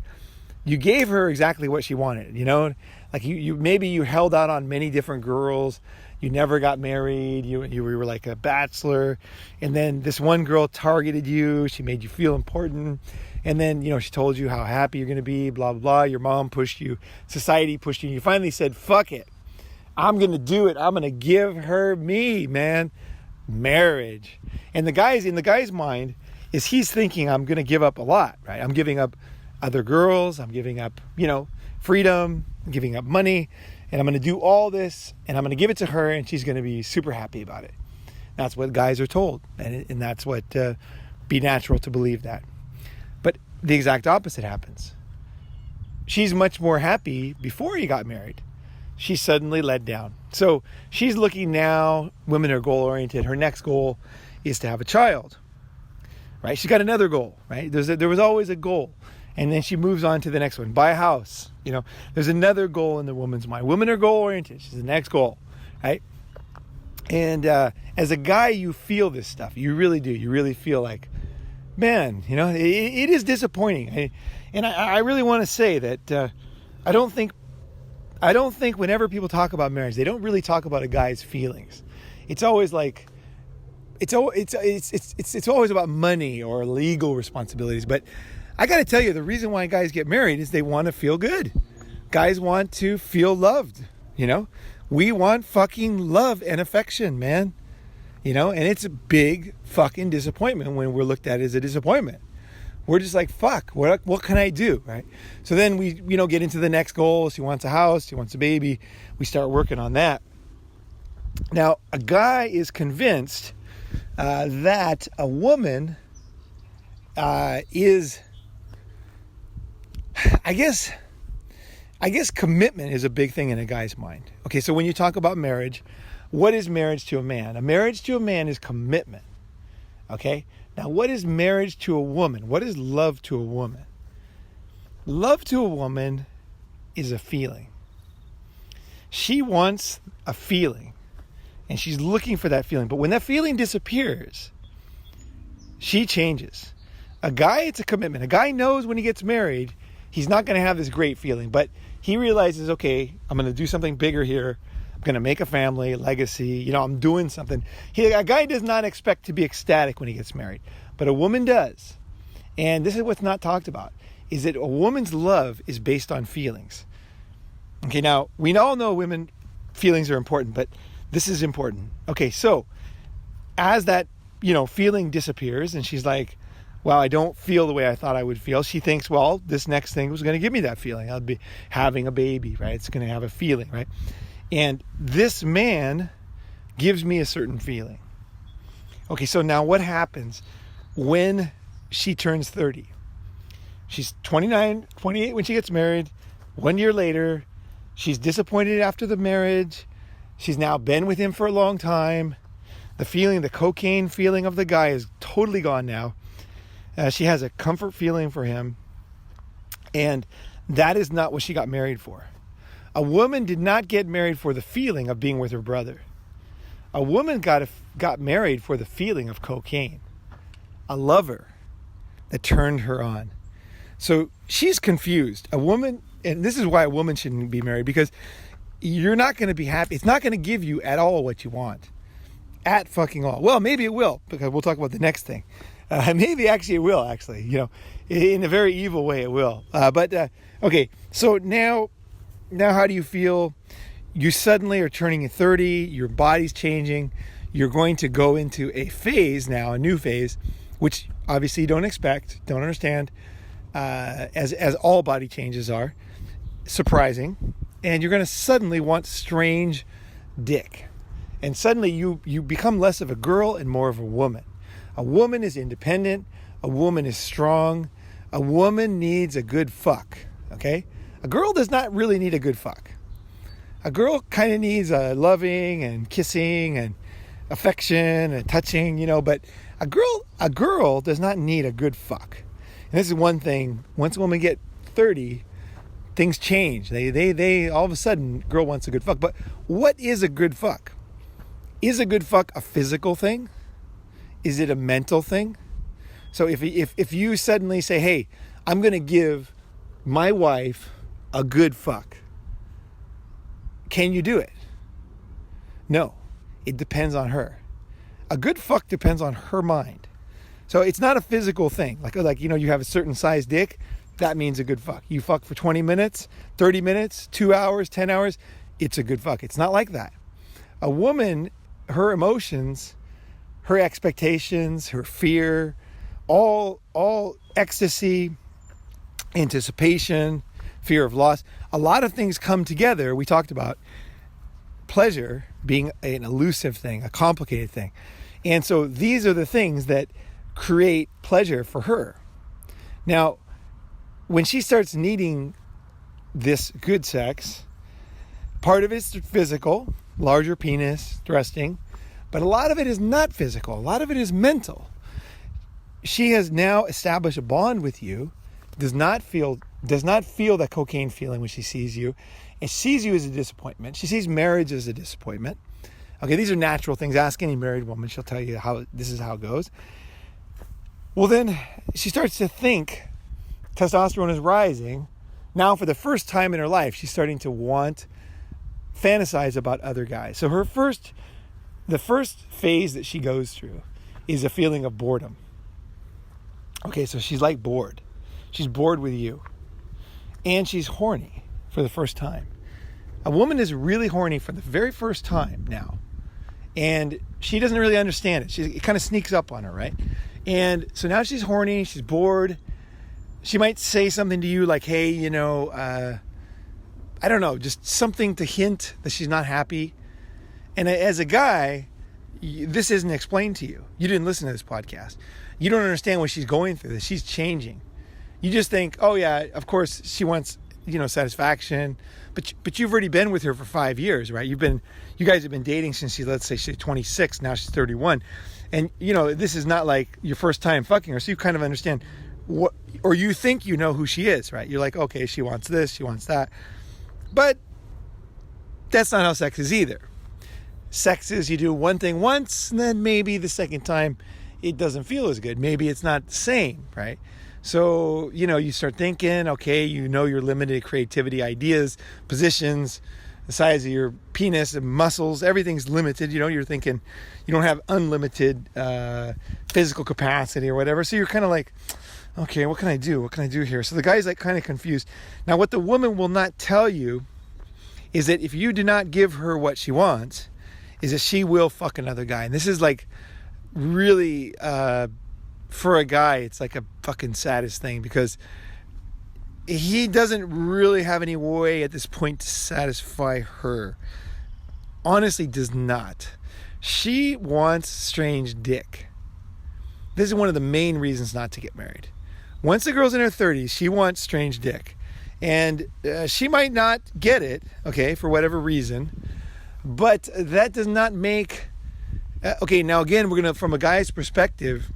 you gave her exactly what she wanted, you know? Like you maybe you held out on many different girls. You never got married. You were like a bachelor. And then this one girl targeted you. She made you feel important. And then, you know, she told you how happy you're going to be, blah, blah, blah. Your mom pushed you. Society pushed you. And you finally said, fuck it. I'm going to do it. I'm going to give her me, man. Marriage. And in the guy's mind is he's thinking, I'm going to give up a lot, right? I'm giving up other girls. I'm giving up, you know, freedom. I'm giving up money. And I'm going to do all this, and I'm going to give it to her, and she's going to be super happy about it. That's what guys are told, and that's what be natural to believe that. But the exact opposite happens. She's much more happy before you got married. She's suddenly let down. So she's looking now, women are goal-oriented. Her next goal is to have a child, right? She's got another goal, right? There was always a goal. And then she moves on to the next one. Buy a house. You know, there's another goal in the woman's mind. Women are goal-oriented. She's the next goal, right? And as a guy, you feel this stuff. You really do. You really feel like, man, you know, it is disappointing. I really want to say that I don't think whenever people talk about marriage, they don't really talk about a guy's feelings. It's always like, it's always about money or legal responsibilities. But I got to tell you, the reason why guys get married is they want to feel good. Guys want to feel loved, you know? We want fucking love and affection, man. You know, and it's a big fucking disappointment when we're looked at as a disappointment. We're just like, fuck, what can I do, right? So then we, you know, get into the next goal. She wants a house, she wants a baby. We start working on that. Now, a guy is convinced that a woman is... I guess commitment is a big thing in a guy's mind. Okay, so when you talk about marriage, what is marriage to a man? A marriage to a man is commitment. Okay? Now, what is marriage to a woman? What is love to a woman? Love to a woman is a feeling. She wants a feeling, and she's looking for that feeling. But when that feeling disappears, she changes. A guy, it's a commitment. A guy knows when he gets married, he's not going to have this great feeling, but he realizes, okay, I'm going to do something bigger here. I'm going to make a family, legacy. You know, I'm doing something. A guy does not expect to be ecstatic when he gets married, but a woman does. And this is what's not talked about, is that a woman's love is based on feelings. Okay, now, we all know women, feelings are important, but this is important. Okay, so as that, you know, feeling disappears and she's like, well, I don't feel the way I thought I would feel. She thinks, well, this next thing was going to give me that feeling. I'll be having a baby, right? It's going to have a feeling, right? And this man gives me a certain feeling. Okay, so now what happens when she turns 30? She's 29, 28 when she gets married. 1 year later, she's disappointed after the marriage. She's now been with him for a long time. The feeling, the cocaine feeling of the guy is totally gone now. She has a comfort feeling for him, and that is not what she got married for. A woman did not get married for the feeling of being with her brother. A woman got married for the feeling of cocaine, a lover that turned her on. So she's confused. A woman, and this is why a woman shouldn't be married, because you're not going to be happy. It's not going to give you at all what you want. At fucking all. Well, maybe it will, because we'll talk about the next thing. Maybe actually it will, actually, you know, in a very evil way it will. Okay, so now how do you feel? You suddenly are turning 30, your body's changing, you're going to go into a phase now, a new phase, which obviously you don't expect, don't understand, as all body changes are, surprising, and you're going to suddenly want strange dick. And suddenly you become less of a girl and more of a woman. A woman is independent. A woman is strong. A woman needs a good fuck, okay? A girl does not really need a good fuck. A girl kind of needs a loving and kissing and affection and touching, you know, but a girl does not need a good fuck. And this is one thing, once a woman get 30, things change. They all of a sudden, girl wants a good fuck. But what is a good fuck? Is a good fuck a physical thing? Is it a mental thing? So if you suddenly say, hey, I'm going to give my wife a good fuck. Can you do it? No, it depends on her. A good fuck depends on her mind. So it's not a physical thing. Like you have a certain size dick, that means a good fuck. You fuck for 20 minutes, 30 minutes, 2 hours, 10 hours, it's a good fuck. It's not like that. A woman, her emotions, her expectations, her fear, all ecstasy, anticipation, fear of loss, a lot of things come together. We talked about pleasure being an elusive thing, a complicated thing. And so these are the things that create pleasure for her. Now, when she starts needing this good sex, part of it's physical, larger penis, thrusting, but a lot of it is not physical. A lot of it is mental. She has now established a bond with you, does not feel that cocaine feeling when she sees you, and sees you as a disappointment. She sees marriage as a disappointment. Okay, these are natural things. Ask any married woman, she'll tell you this is how it goes. Well, then she starts to think testosterone is rising. Now, for the first time in her life, she's starting to fantasize about other guys. So the first phase that she goes through is a feeling of boredom. Okay, so she's like bored. She's bored with you. And she's horny for the first time. A woman is really horny for the very first time now. And she doesn't really understand it. It kind of sneaks up on her, right? And so now she's horny, she's bored. She might say something to you like, hey, I don't know, just something to hint that she's not happy. And as a guy, this isn't explained to you. You didn't listen to this podcast. You don't understand what she's going through, that she's changing. You just think, oh yeah, of course she wants, satisfaction. But you've already been with her for 5 years, right? You guys have been dating since let's say she's 26, now she's 31. And this is not like your first time fucking her. So you kind of understand or you think you know who she is, right? You're like, okay, she wants this, she wants that. But that's not how sex is either. Sex is you do one thing once, and then maybe the second time it doesn't feel as good. Maybe it's not the same, right? So, you start thinking, okay, your limited creativity, ideas, positions, the size of your penis and muscles, everything's limited. You're thinking you don't have unlimited physical capacity or whatever. So you're kind of like, okay, what can I do? What can I do here? So the guy's like kind of confused. Now, what the woman will not tell you is that if you do not give her what she wants, is that she will fuck another guy. And this is like really, for a guy, it's like a fucking saddest thing because he doesn't really have any way at this point to satisfy her. Honestly, does not. She wants strange dick. This is one of the main reasons not to get married. Once the girl's in her 30s, she wants strange dick. And she might not get it, okay, for whatever reason. But that does not make... okay, now again, we're going to, from a guy's perspective,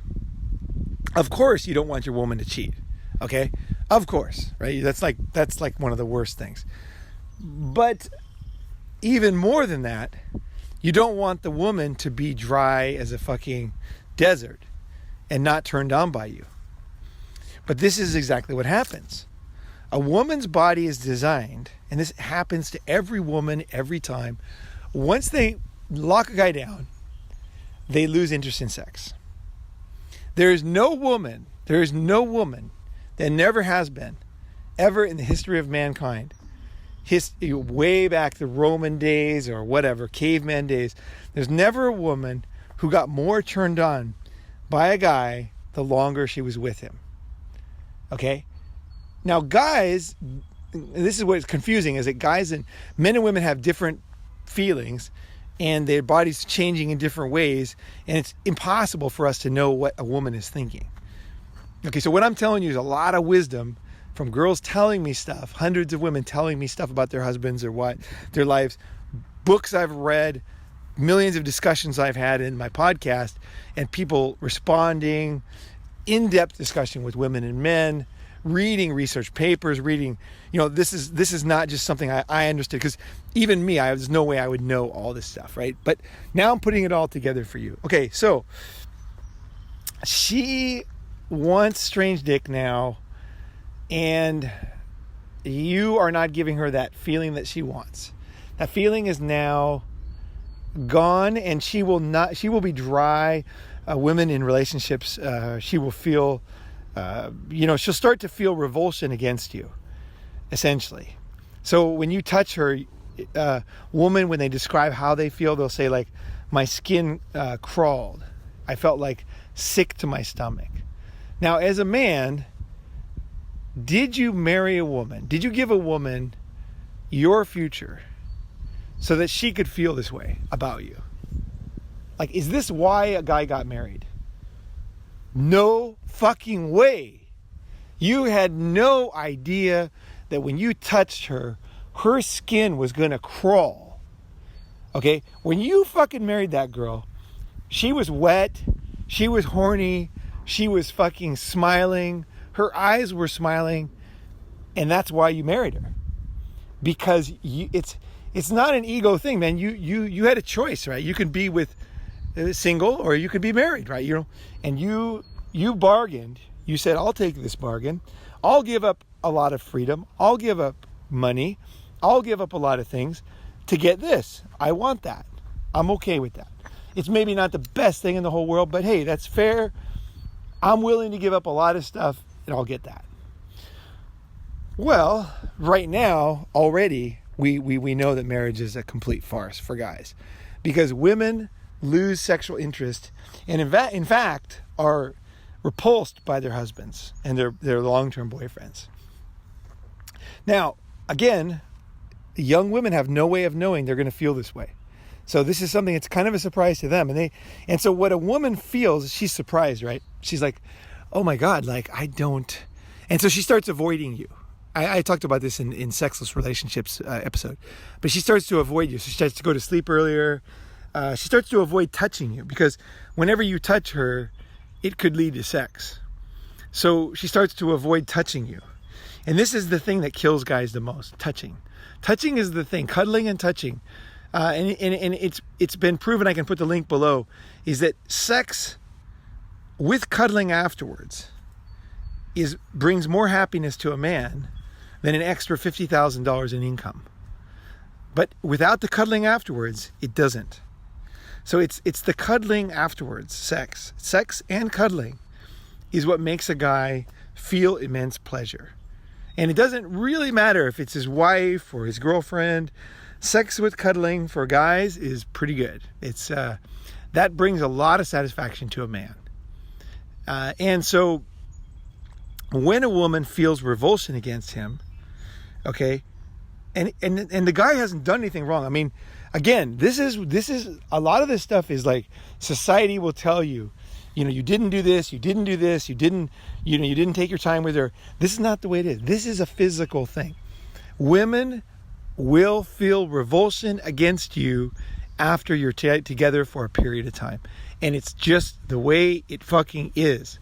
of course you don't want your woman to cheat, okay? Of course, right? That's like one of the worst things. But even more than that, you don't want the woman to be dry as a fucking desert and not turned on by you. But this is exactly what happens. A woman's body is designed, and this happens to every woman every time. Once they lock a guy down, they lose interest in sex. There is no woman that never has been, ever in the history of mankind, way back the Roman days or whatever, caveman days, there's never a woman who got more turned on by a guy the longer she was with him. Okay? Now guys, this is what's confusing, is that men and women have different feelings and their bodies changing in different ways, and it's impossible for us to know what a woman is thinking. Okay, so what I'm telling you is a lot of wisdom from girls telling me stuff, hundreds of women telling me stuff about their husbands or what, their lives, books I've read, millions of discussions I've had in my podcast, and people responding, in-depth discussion with women and men, reading research papers, this is not just something I understood, because even me, there's no way I would know all this stuff, right? But now I'm putting it all together for you. Okay, so she wants strange dick now, and you are not giving her that feeling that she wants. That feeling is now gone, and she will be dry. Women in relationships, she will feel, she'll start to feel revulsion against you, essentially. So when you touch her, woman, when they describe how they feel, they'll say like, my skin crawled. I felt like sick to my stomach. Now, as a man, did you marry a woman? Did you give a woman your future so that she could feel this way about you? Like, is this why a guy got married? No fucking way. You had no idea that when you touched her, her skin was gonna crawl. Okay? When you fucking married that girl, she was wet, she was horny, she was fucking smiling, her eyes were smiling, and that's why you married her. Because it's not an ego thing, man. You had a choice, right? You can be with single or you could be married, right? And you bargained. You said, I'll take this bargain. I'll give up a lot of freedom. I'll give up money. I'll give up a lot of things to get this. I want that. I'm okay with that. It's maybe not the best thing in the whole world, but hey, that's fair. I'm willing to give up a lot of stuff and I'll get that. Well, right now, already, we know that marriage is a complete farce for guys, because women lose sexual interest and in fact are repulsed by their husbands and their long-term boyfriends. Now, again, young women have no way of knowing they're going to feel this way. So this is something that's kind of a surprise to them. And so what a woman feels, she's surprised, right? She's like, oh my God, like I don't. And so she starts avoiding you. I talked about this in Sexless Relationships episode. But she starts to avoid you. So she starts to go to sleep earlier. She starts to avoid touching you because whenever you touch her, it could lead to sex. So she starts to avoid touching you. And this is the thing that kills guys the most, touching. Touching is the thing, cuddling and touching. And it's been proven, I can put the link below, is that sex with cuddling afterwards brings more happiness to a man than an extra $50,000 in income. But without the cuddling afterwards, it doesn't. So it's the cuddling afterwards, sex. Sex and cuddling is what makes a guy feel immense pleasure. And it doesn't really matter if it's his wife or his girlfriend. Sex with cuddling for guys is pretty good. It's that brings a lot of satisfaction to a man. And so when a woman feels revulsion against him, okay, and the guy hasn't done anything wrong. I mean, again, this is a lot of this stuff is like society will tell you, you didn't do this, you didn't do this, you didn't take your time with her. This is not the way it is. This is a physical thing. Women will feel revulsion against you after you're together for a period of time. And it's just the way it fucking is.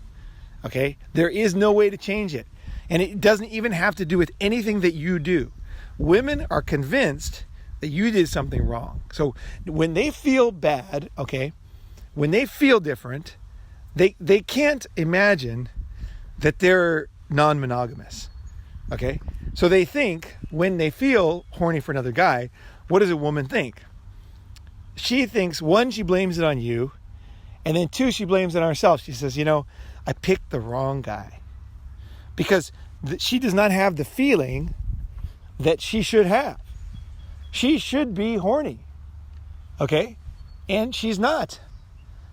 Okay? There is no way to change it. And it doesn't even have to do with anything that you do. Women are convinced that you did something wrong. So when they feel bad, okay, when they feel different, they can't imagine that they're non-monogamous. Okay? So they think when they feel horny for another guy, what does a woman think? She thinks, one, she blames it on you. And then two, she blames it on herself. She says, I picked the wrong guy. Because she does not have the feeling that she should have. She should be horny. Okay? And she's not.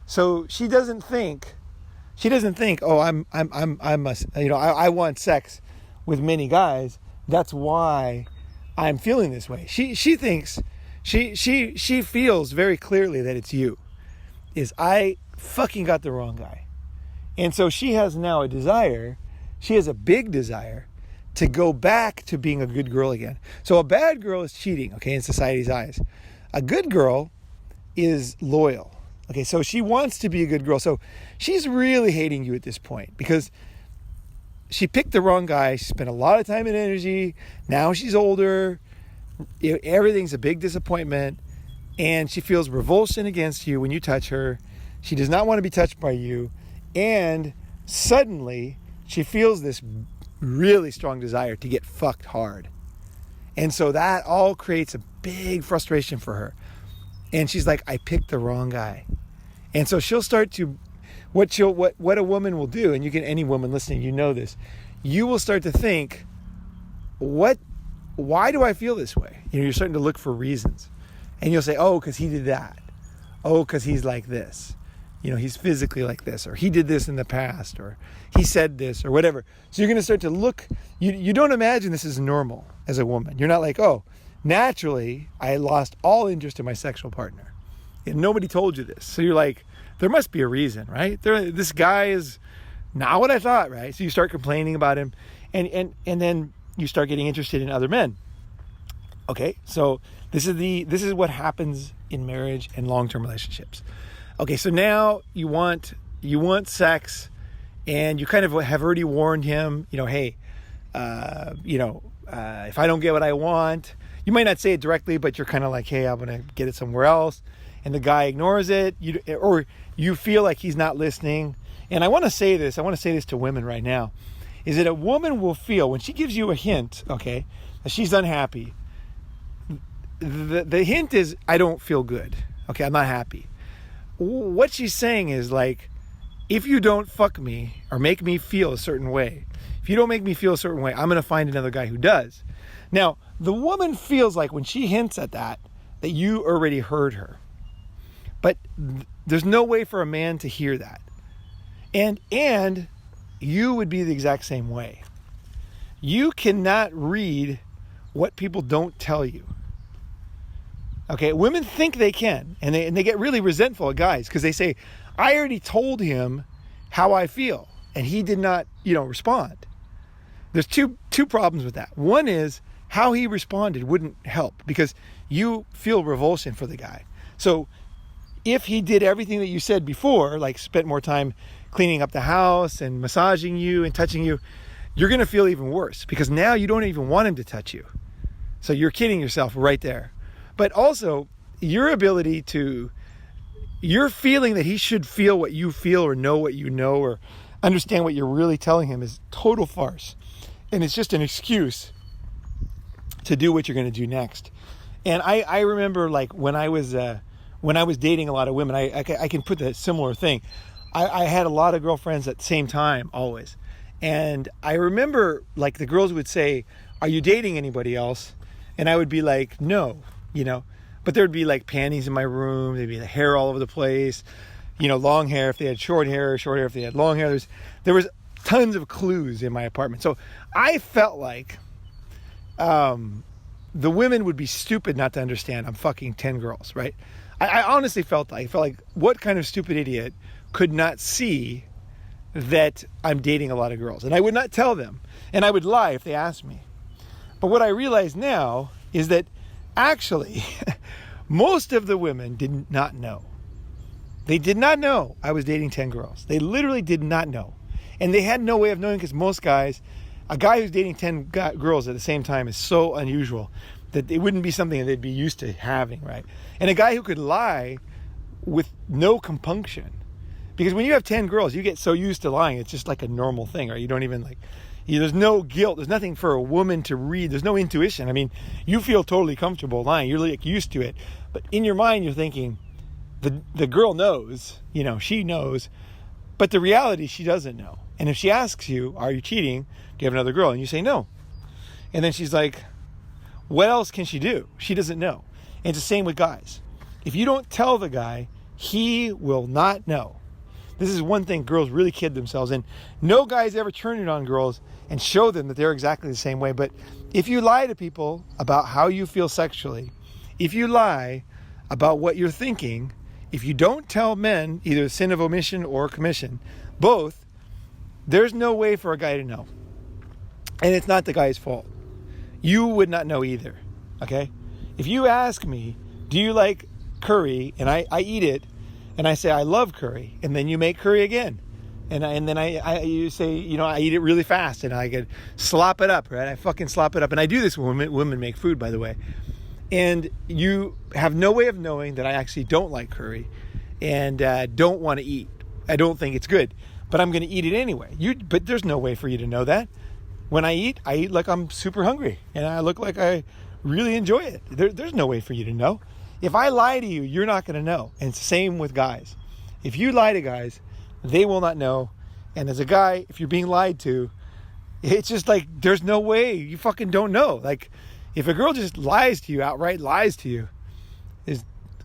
So she doesn't think, oh, I want sex with many guys. That's why I'm feeling this way. She thinks, she feels very clearly that it's you. I fucking got the wrong guy. And so she has now a desire, she has a big desire to go back to being a good girl again. So a bad girl is cheating, okay, in society's eyes. A good girl is loyal. Okay, so she wants to be a good girl. So she's really hating you at this point because she picked the wrong guy. She spent a lot of time and energy. Now she's older. Everything's a big disappointment. And she feels revulsion against you when you touch her. She does not want to be touched by you. And suddenly she feels this really strong desire to get fucked hard. And so that all creates a big frustration for her. And she's like, I picked the wrong guy. And so she'll start to, what a woman will do, and any woman listening, you know this, you will start to think, why do I feel this way? You're starting to look for reasons. And you'll say, oh, because he did that. Oh, because he's like this. He's physically like this, or he did this in the past, or he said this, or whatever. So you're going to start to look, you don't imagine this is normal as a woman. You're not like, oh, naturally, I lost all interest in my sexual partner. And nobody told you this. So you're like, there must be a reason, right? This guy is not what I thought, right? So you start complaining about him, and then you start getting interested in other men. Okay, so this is what happens in marriage and long-term relationships. Okay, so now you want sex, and you kind of have already warned him, hey, if I don't get what I want, you might not say it directly, but you're kind of like, hey, I'm going to get it somewhere else. And the guy ignores it, or you feel like he's not listening. And I want to say this to women right now, is that a woman will feel, when she gives you a hint, okay, that she's unhappy, the hint is, I don't feel good. Okay, I'm not happy. What she's saying is like, if you don't fuck me or make me feel a certain way, if you don't make me feel a certain way, I'm going to find another guy who does. Now, the woman feels like when she hints at that you already heard her. But there's no way for a man to hear that. And you would be the exact same way. You cannot read what people don't tell you. Okay, women think they can, and they get really resentful at guys because they say, I already told him how I feel, and he did not, respond. There's two problems with that. One is how he responded wouldn't help because you feel revulsion for the guy. So if he did everything that you said before, like spent more time cleaning up the house and massaging you and touching you, you're going to feel even worse because now you don't even want him to touch you. So you're kidding yourself right there. But also, your ability you're feeling that he should feel what you feel or know what you know or understand what you're really telling him is total farce. And it's just an excuse to do what you're going to do next. And I remember like when I was dating a lot of women, I can put that similar thing. I had a lot of girlfriends at the same time, always. And I remember like the girls would say, are you dating anybody else? And I would be like, no. But there'd be like panties in my room. There'd be the hair all over the place, long hair if they had short hair if they had long hair. There was tons of clues in my apartment. So I felt like the women would be stupid not to understand I'm fucking 10 girls, right? I honestly felt like what kind of stupid idiot could not see that I'm dating a lot of girls? And I would not tell them. And I would lie if they asked me. But what I realize now is that actually, most of the women did not know. They did not know I was dating 10 girls. They literally did not know. And they had no way of knowing because most guys, a guy who's dating 10 girls at the same time is so unusual that it wouldn't be something that they'd be used to having, right? And a guy who could lie with no compunction. Because when you have 10 girls, you get so used to lying, it's just like a normal thing, right? You don't even there's no guilt. There's nothing for a woman to read. There's no intuition. I mean, you feel totally comfortable lying. You're like used to it. But in your mind, you're thinking, the girl knows, she knows. But the reality, she doesn't know. And if she asks you, are you cheating? Do you have another girl? And you say no. And then she's like, what else can she do? She doesn't know. And it's the same with guys. If you don't tell the guy, he will not know. This is one thing girls really kid themselves. And no guy's ever turned it on girls and show them that they're exactly the same way. But if you lie to people about how you feel sexually, if you lie about what you're thinking, if you don't tell men, either sin of omission or commission, both, there's no way for a guy to know. And it's not the guy's fault. You would not know either, okay? If you ask me, do you like curry? And I eat it, and I say, I love curry. And then you make curry again. And then you say, I eat it really fast, and I could slop it up, right? I fucking slop it up. And I do this when women make food, by the way. And you have no way of knowing that I actually don't like curry and don't want to eat. I don't think it's good, but I'm going to eat it anyway. But there's no way for you to know that. when I eat like I'm super hungry and I look like I really enjoy it. There's no way for you to know. If I lie to you, you're not going to know. And it's the same with guys. If you lie to guys, they will not know. And as a guy, if you're being lied to, it's just like, there's no way. You fucking don't know. Like, if a girl just lies to you, outright lies to you,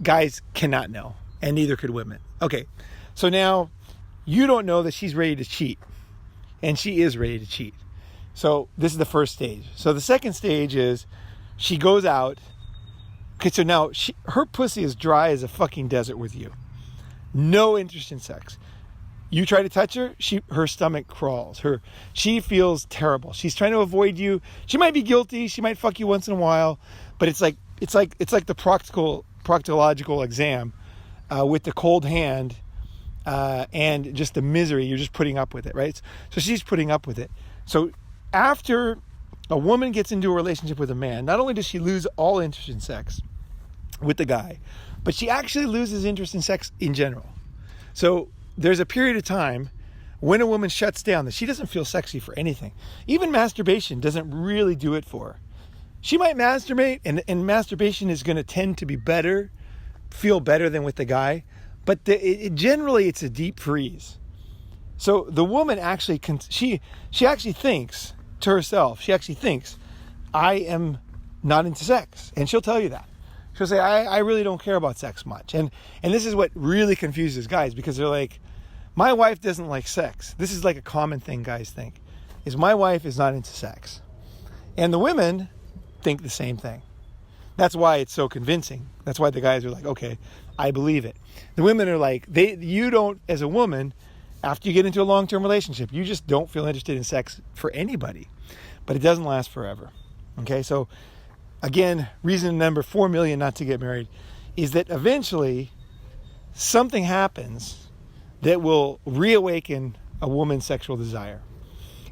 guys cannot know. And neither could women. Okay, so now you don't know that she's ready to cheat. And she is ready to cheat. So this is the first stage. So the second stage is she goes out. Okay, so now her pussy is dry as a fucking desert with you. No interest in sex. You try to touch her, her stomach crawls. She feels terrible. She's trying to avoid you. She might be guilty. She might fuck you once in a while, but it's like the proctological exam with the cold hand and just the misery. You're just putting up with it, right? So she's putting up with it. So after a woman gets into a relationship with a man, not only does she lose all interest in sex with the guy, but she actually loses interest in sex in general. So there's a period of time when a woman shuts down that she doesn't feel sexy for anything. Even masturbation doesn't really do it for her. She might masturbate, and masturbation is going to tend to be better, feel better than with the guy, but generally it's a deep freeze. So the woman actually, she actually thinks to herself, I am not into sex. And she'll tell you that. She'll say, I really don't care about sex much. And this is what really confuses guys, because they're like, my wife doesn't like sex. This is like a common thing guys think, is my wife is not into sex. And the women think the same thing. That's why it's so convincing. That's why the guys are like, okay, I believe it. The women are like, you don't, as a woman, after you get into a long-term relationship, you just don't feel interested in sex for anybody. But it doesn't last forever. Okay, so again, reason number 4 million not to get married is that eventually something happens that will reawaken a woman's sexual desire.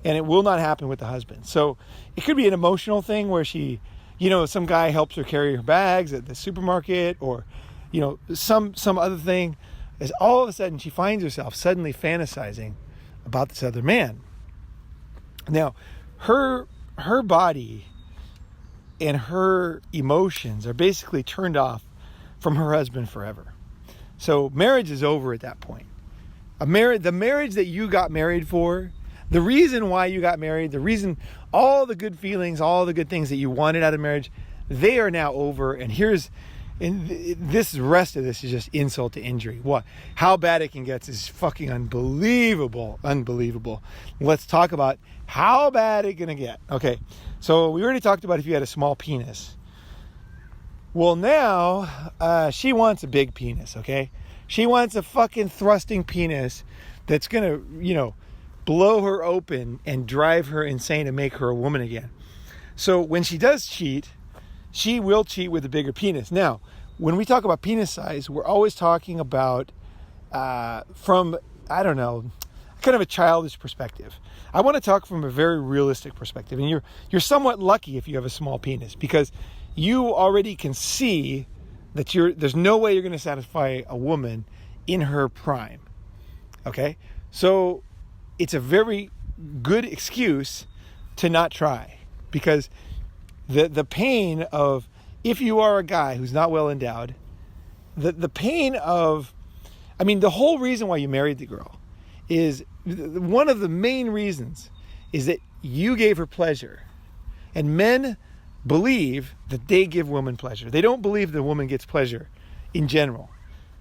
And it will not happen with the husband. So it could be an emotional thing where she, some guy helps her carry her bags at the supermarket, or, some other thing. As all of a sudden she finds herself suddenly fantasizing about this other man. Now, her body and her emotions are basically turned off from her husband forever. So marriage is over at that point. The marriage that you got married for, the reason why you got married, all the good feelings, all the good things that you wanted out of marriage, they are now over. And this rest of this is just insult to injury. What? How bad it can get is fucking unbelievable. Let's talk about how bad it's gonna get. Okay, so we already talked about if you had a small penis. Well, now she wants a big penis. Okay, she wants a fucking thrusting penis that's gonna, blow her open and drive her insane and make her a woman again. So when she does cheat, she will cheat with a bigger penis. Now, when we talk about penis size, we're always talking about from, I don't know, kind of a childish perspective. I want to talk from a very realistic perspective. And you're somewhat lucky if you have a small penis, because you already can see that there's no way you're going to satisfy a woman in her prime. Okay? So it's a very good excuse to not try, because the pain of, if you are a guy who's not well endowed, the pain of, the whole reason why you married the girl is, one of the main reasons is that you gave her pleasure. And men believe that they give women pleasure. They don't believe the woman gets pleasure in general.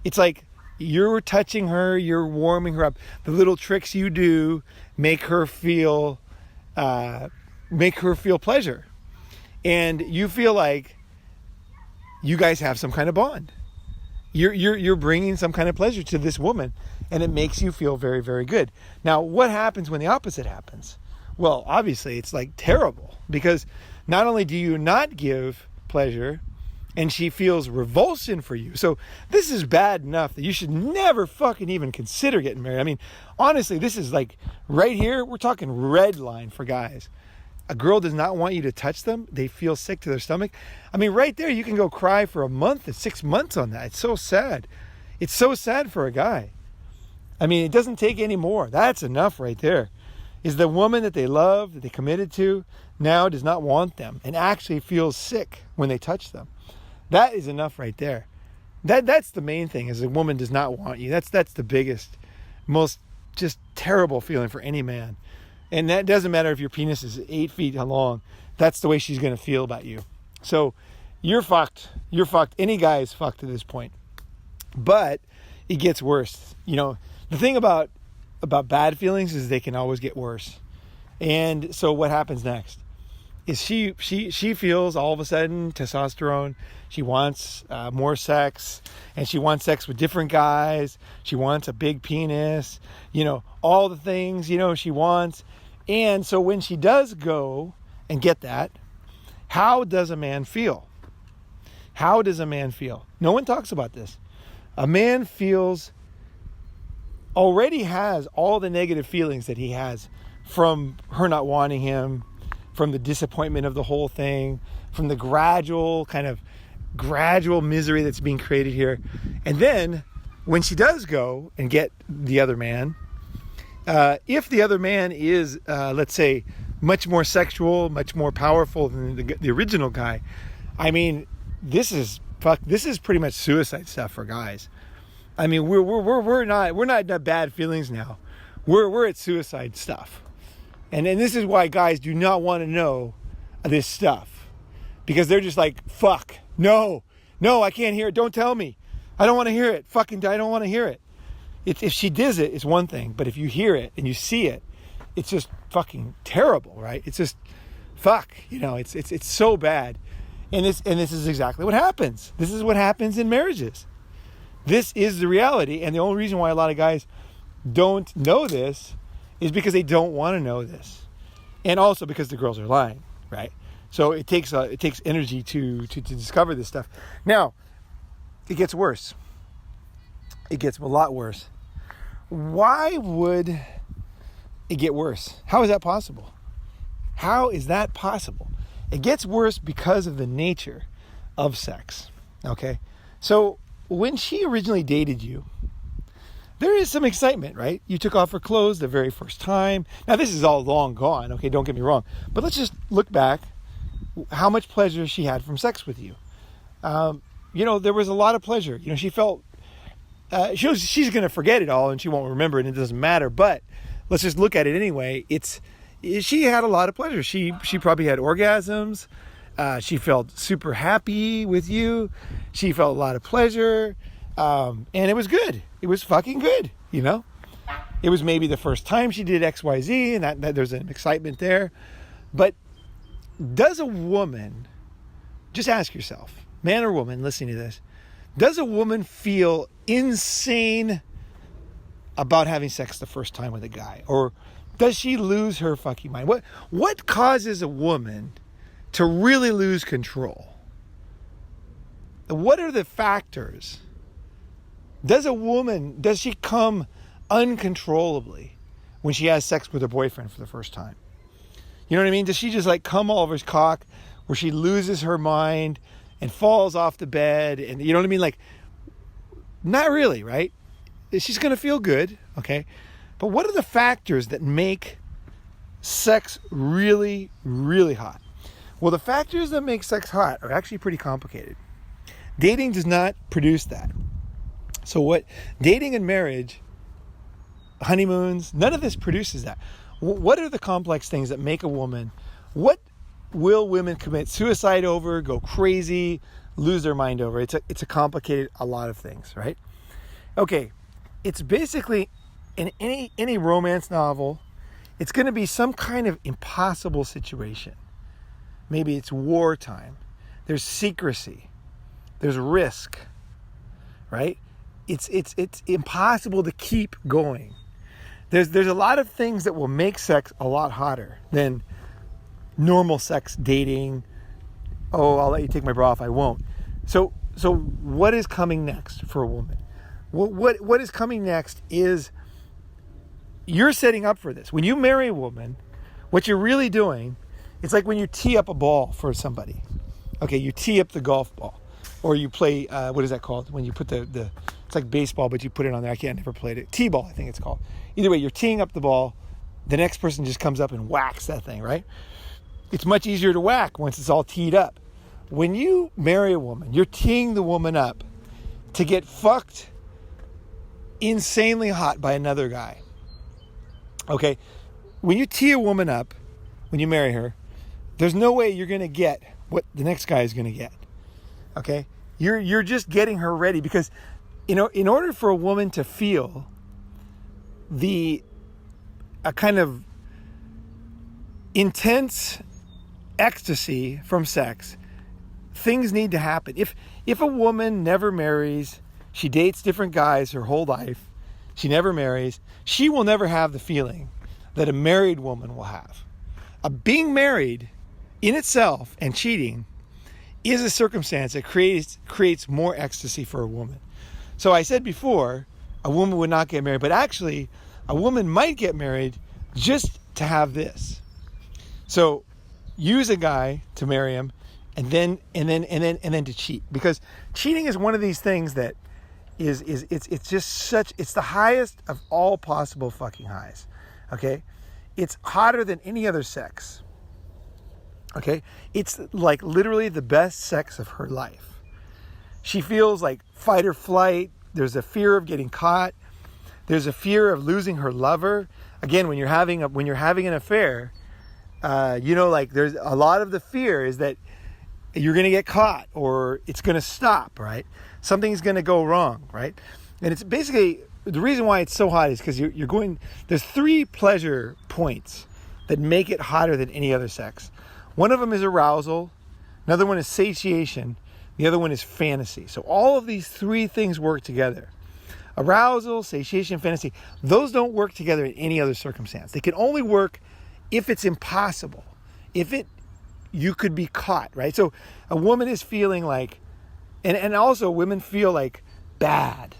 It's like you're touching her, you're warming her up. The little tricks you do make her feel pleasure. And you feel like you guys have some kind of bond. You're bringing some kind of pleasure to this woman, and it makes you feel very, very good. Now, what happens when the opposite happens? Well, obviously, it's like terrible, because not only do you not give pleasure, and she feels revulsion for you. So this is bad enough that you should never fucking even consider getting married. Honestly, this is like right here, we're talking red line for guys. A girl does not want you to touch them. They feel sick to their stomach. Right there, you can go cry for a month and 6 months on that. It's so sad. It's so sad for a guy. It doesn't take any more. That's enough right there. is the woman that they love, that they committed to, now does not want them and actually feels sick when they touch them. That is enough right there. That's the main thing, is a woman does not want you. That's the biggest, most just terrible feeling for any man. And that doesn't matter if your penis is 8 feet long. That's the way she's going to feel about you. So you're fucked. You're fucked. Any guy is fucked at this point. But it gets worse. You know, the thing about bad feelings is they can always get worse. And so what happens next is she feels all of a sudden testosterone. She wants more sex, and she wants sex with different guys. She wants a big penis, you know, all the things, you know, she wants. And so when she does go and get that, how does a man feel? How does a man feel? No one talks about this. A man already has all the negative feelings that he has from her not wanting him, from the disappointment of the whole thing, from the gradual misery that's being created here. And then when she does go and get the other man, if the other man is, let's say, much more sexual, much more powerful than the original guy, I mean, this is pretty much suicide stuff for guys. I mean, we're not at bad feelings now. We're at suicide stuff. And this is why guys do not want to know this stuff, because they're just like, fuck, no, I can't hear it. Don't tell me. I don't want to hear it. Fucking, I don't want to hear it. If she does it, it's one thing, but if you hear it and you see it, it's just fucking terrible, right? It's just fuck, you know. It's so bad, and this is exactly what happens. This is what happens in marriages. This is the reality, and the only reason why a lot of guys don't know this is because they don't want to know this, and also because the girls are lying, right? So it takes energy to discover this stuff. Now, it gets worse. It gets a lot worse. Why would it get worse? How is that possible? How is that possible? It gets worse because of the nature of sex. Okay, so when she originally dated you, there is some excitement, right? You took off her clothes the very first time. Now, this is all long gone, okay? Don't get me wrong. But let's just look back. How much pleasure she had from sex with you. You know, there was a lot of pleasure. You know, she felt... she's going to forget it all and she won't remember it, and it doesn't matter. But let's just look at it anyway. She had a lot of pleasure. She probably had orgasms. She felt super happy with you. She felt a lot of pleasure. And it was good. It was fucking good, you know? It was maybe the first time she did XYZ, and that there's an excitement there. But does a woman, just ask yourself, man or woman listening to this, does a woman feel insane about having sex the first time with a guy? Or does she lose her fucking mind? What causes a woman to really lose control? What are the factors? Does she come uncontrollably when she has sex with her boyfriend for the first time? You know what I mean? Does she just like come all over his cock, where she loses her mind and falls off the bed? And you know what I mean? Like, not really, right? She's going to feel good, okay? But what are the factors that make sex really, really hot? Well, the factors that make sex hot are actually pretty complicated. Dating does not produce that. So what dating and marriage, honeymoons, none of this produces that. What are the complex things that make a woman, what will women commit suicide over, go crazy, lose their mind over? It's a lot of things, right? Okay, it's basically in any romance novel, it's going to be some kind of impossible situation. Maybe it's wartime. There's secrecy. There's risk, right? It's impossible to keep going. There's a lot of things that will make sex a lot hotter than normal sex, dating. Oh, I'll let you take my bra off. I won't. So what is coming next for a woman? What is coming next is you're setting up for this. When you marry a woman, what you're really doing, it's like when you tee up a ball for somebody. Okay, you tee up the golf ball. Or you play, what is that called? When you put the it's like baseball, but you put it on there. I never played it. T-ball, I think it's called. Either way, you're teeing up the ball the next person just comes up and whacks that thing, right? It's much easier to whack once it's all teed up. When you marry a woman, you're teeing the woman up to get fucked insanely hot by another guy. Okay? When you tee a woman up, when you marry her, there's no way you're going to get what the next guy is going to get. Okay? You're just getting her ready because, in order for a woman to feel a kind of intense ecstasy from sex, things need to happen. If a woman never marries, she dates different guys her whole life, she never marries, she will never have the feeling that a married woman will have. Being married in itself and cheating is a circumstance that creates more ecstasy for a woman. So I said before, a woman would not get married, but actually a woman might get married just to have this. So use a guy to marry him and then to cheat, because cheating is one of these things that it's just such, it's the highest of all possible fucking highs. Okay? It's hotter than any other sex. Okay? It's like literally the best sex of her life. She feels like fight or flight. There's a fear of getting caught. There's a fear of losing her lover. Again, when you're having an affair, there's a lot of the fear is that you're going to get caught or it's going to stop, right? Something's going to go wrong, right? And it's basically, the reason why it's so hot is because there's 3 pleasure points that make it hotter than any other sex. One of them is arousal. Another one is satiation. The other one is fantasy. So all of these 3 things work together. Arousal, satiation, fantasy. Those don't work together in any other circumstance. They can only work if it's impossible. You could be caught, right? So a woman is feeling like, and also women feel like bad.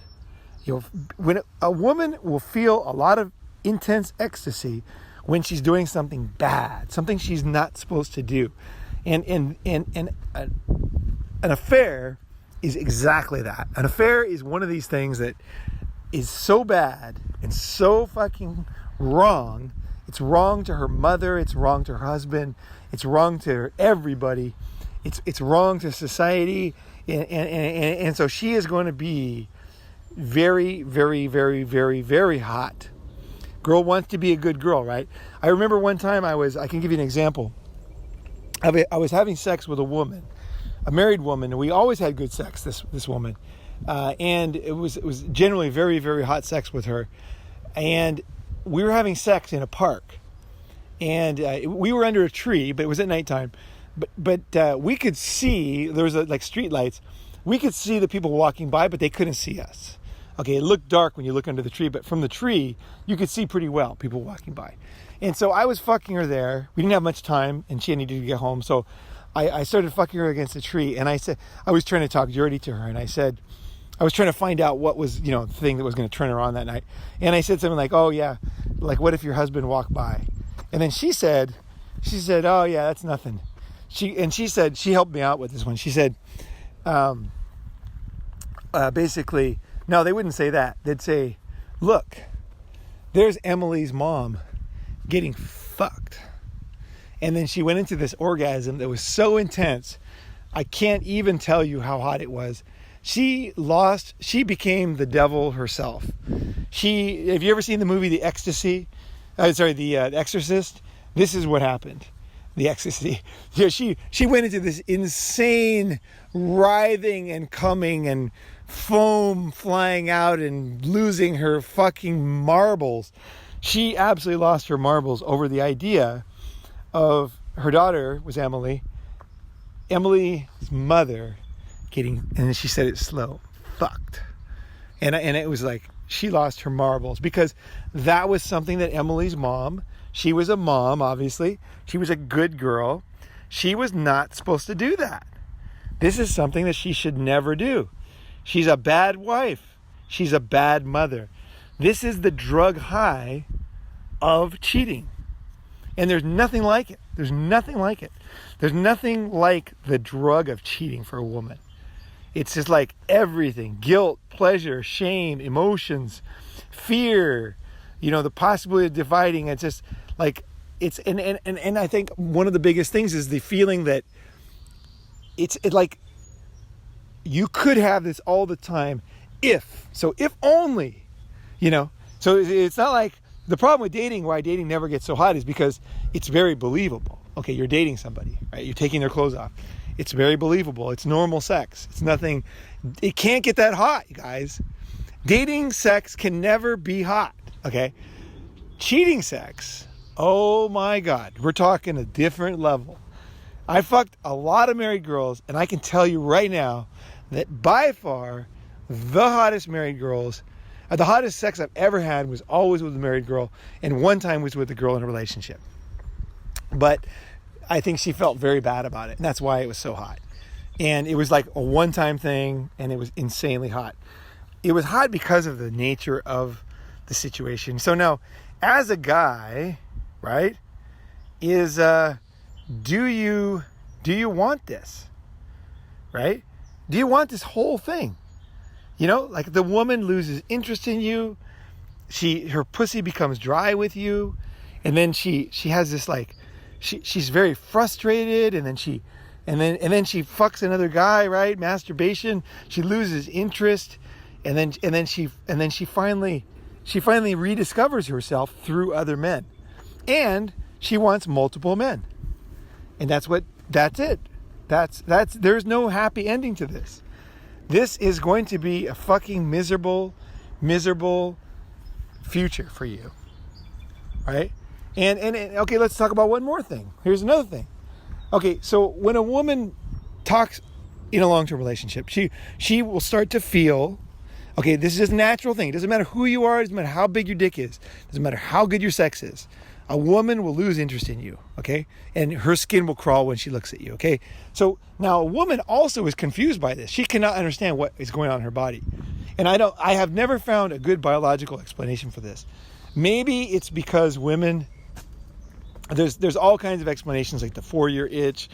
When a woman will feel a lot of intense ecstasy when she's doing something bad, something she's not supposed to do. And an affair is exactly that. An affair is one of these things that is so bad and so fucking wrong. It's wrong to her mother. It's wrong to her husband. It's wrong to everybody. It's wrong to society. And so she is going to be very, very, very, very, very hot. Girl wants to be a good girl, right? I remember one time I can give you an example. I was having sex with a woman, a married woman, and we always had good sex, this woman. And it was generally very, very hot sex with her. And we were having sex in a park. And we were under a tree, but it was at nighttime. But we could see, there was like street lights. We could see the people walking by, but they couldn't see us. Okay, it looked dark when you look under the tree, but from the tree, you could see pretty well people walking by. And so I was fucking her there. We didn't have much time, and she needed to get home. So I started fucking her against the tree, and I was trying to talk dirty to her, and I was trying to find out what was, the thing that was going to turn her on that night. And I said something like, oh yeah, like what if your husband walked by? And then she said, oh yeah, that's nothing. She said, she helped me out with this one. She said, basically, no, they wouldn't say that. They'd say, look, there's Emily's mom getting fucked. And then she went into this orgasm that was so intense, I can't even tell you how hot it was. She became the devil herself. Have you ever seen the movie The Exorcist? This is what happened. The ecstasy. She went into this insane writhing and coming and foam flying out and losing her fucking marbles. She absolutely lost her marbles over the idea of her daughter was Emily's mother getting, and she said it slow, fucked. And it was like she lost her marbles because that was something that Emily's mom, she was a mom, obviously. She was a good girl. She was not supposed to do that. This is something that she should never do. She's a bad wife. She's a bad mother. This is the drug high of cheating. And there's nothing like it. There's nothing like it. There's nothing like the drug of cheating for a woman. It's just like everything. Guilt, pleasure, shame, emotions, fear, the possibility of dividing. It's just like, and I think one of the biggest things is the feeling that it's like you could have this all the time if only, so it's not like the problem with dating, why dating never gets so hot, is because it's very believable. Okay, you're dating somebody, right? You're taking their clothes off. It's very believable. It's normal sex. It's nothing. It can't get that hot, you guys. Dating sex can never be hot, okay? Cheating sex, oh my God, we're talking a different level. I fucked a lot of married girls, and I can tell you right now that by far the hottest married girls, the hottest sex I've ever had was always with a married girl, and one time was with a girl in a relationship. But I think she felt very bad about it, and that's why it was so hot. And it was like a one-time thing, and it was insanely hot. It was hot because of the nature of the situation. So now, as a guy, right, do you want this, right? Do you want this whole thing? Like the woman loses interest in you. Her pussy becomes dry with you. And then she has this like, she's very frustrated, and then she fucks another guy, right? Masturbation. She loses interest. And then she finally rediscovers herself through other men. And she wants multiple men. And that's it. There's no happy ending to this. This is going to be a fucking miserable future for you. Right? And okay, let's talk about one more thing. Here's another thing. Okay, so when a woman talks in a long-term relationship, she will start to feel, okay, this is just a natural thing. It doesn't matter who you are. It doesn't matter how big your dick is. It doesn't matter how good your sex is. A woman will lose interest in you, okay? And her skin will crawl when she looks at you, okay? So now a woman also is confused by this. She cannot understand what is going on in her body. And I have never found a good biological explanation for this. Maybe it's because women, there's all kinds of explanations, like the 4-year itch.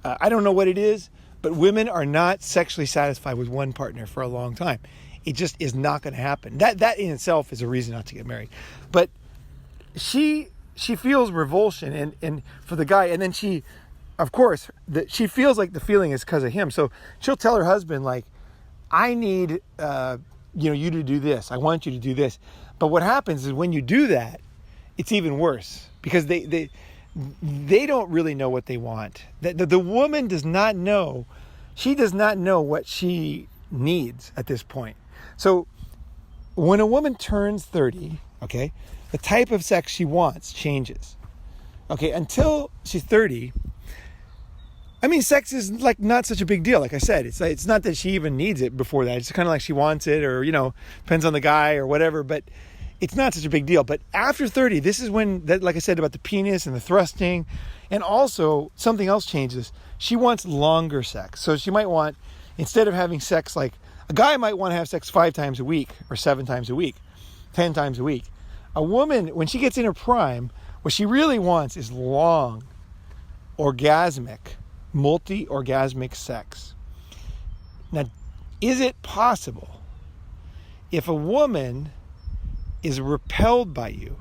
I don't know what it is, but women are not sexually satisfied with one partner for a long time. It just is not going to happen. That in itself is a reason not to get married. But she feels revulsion and for the guy, and then she feels like the feeling is because of him. So she'll tell her husband, like, I need you to do this. I want you to do this. But what happens is when you do that, it's even worse, because they don't really know what they want. The woman does not know. She does not know what she needs at this point. So when a woman turns 30, okay, the type of sex she wants changes. Okay, until she's 30, I mean, sex is like not such a big deal. Like I said, it's not that she even needs it before that. It's kind of like she wants it, or, depends on the guy or whatever, but it's not such a big deal. But after 30, this is when, like I said, about the penis and the thrusting, and also something else changes. She wants longer sex. So she might want, instead of having sex, like a guy might want to have sex 5 times a week or 7 times a week, 10 times a week. A woman, when she gets in her prime, what she really wants is long, orgasmic, multi-orgasmic sex. Now, is it possible, if a woman is repelled by you,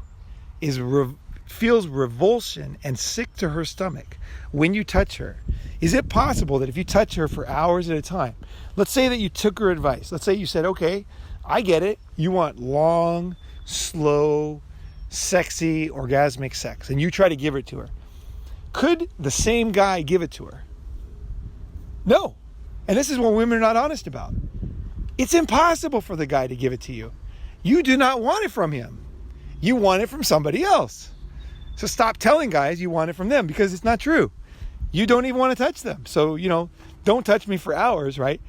feels revulsion and sick to her stomach when you touch her, is it possible that if you touch her for hours at a time, let's say that you took her advice, let's say you said, okay, I get it, you want long, slow, sexy, orgasmic sex, and you try to give it to her, could the same guy give it to her? No. And this is what women are not honest about. It's impossible for the guy to give it to you. You do not want it from him. You want it from somebody else. So stop telling guys you want it from them, because it's not true. You don't even want to touch them. So, don't touch me for hours, right?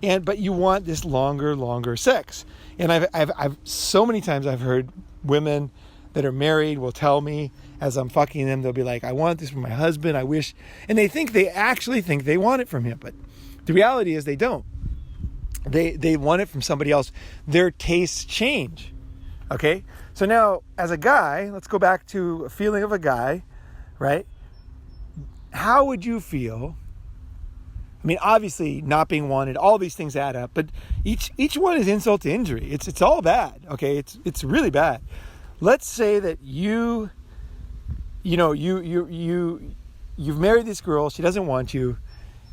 But you want this longer sex. And I've so many times I've heard women that are married will tell me, as I'm fucking them, they'll be like, I want this from my husband, I wish. And they actually think they want it from him. But the reality is they don't. They want it from somebody else. Their tastes change. Okay? So now, as a guy, let's go back to a feeling of a guy, right? How would you feel? I mean, obviously, not being wanted, all these things add up, but each one is insult to injury. It's all bad, okay? It's really bad. let's say that you've married this girl, she doesn't want you,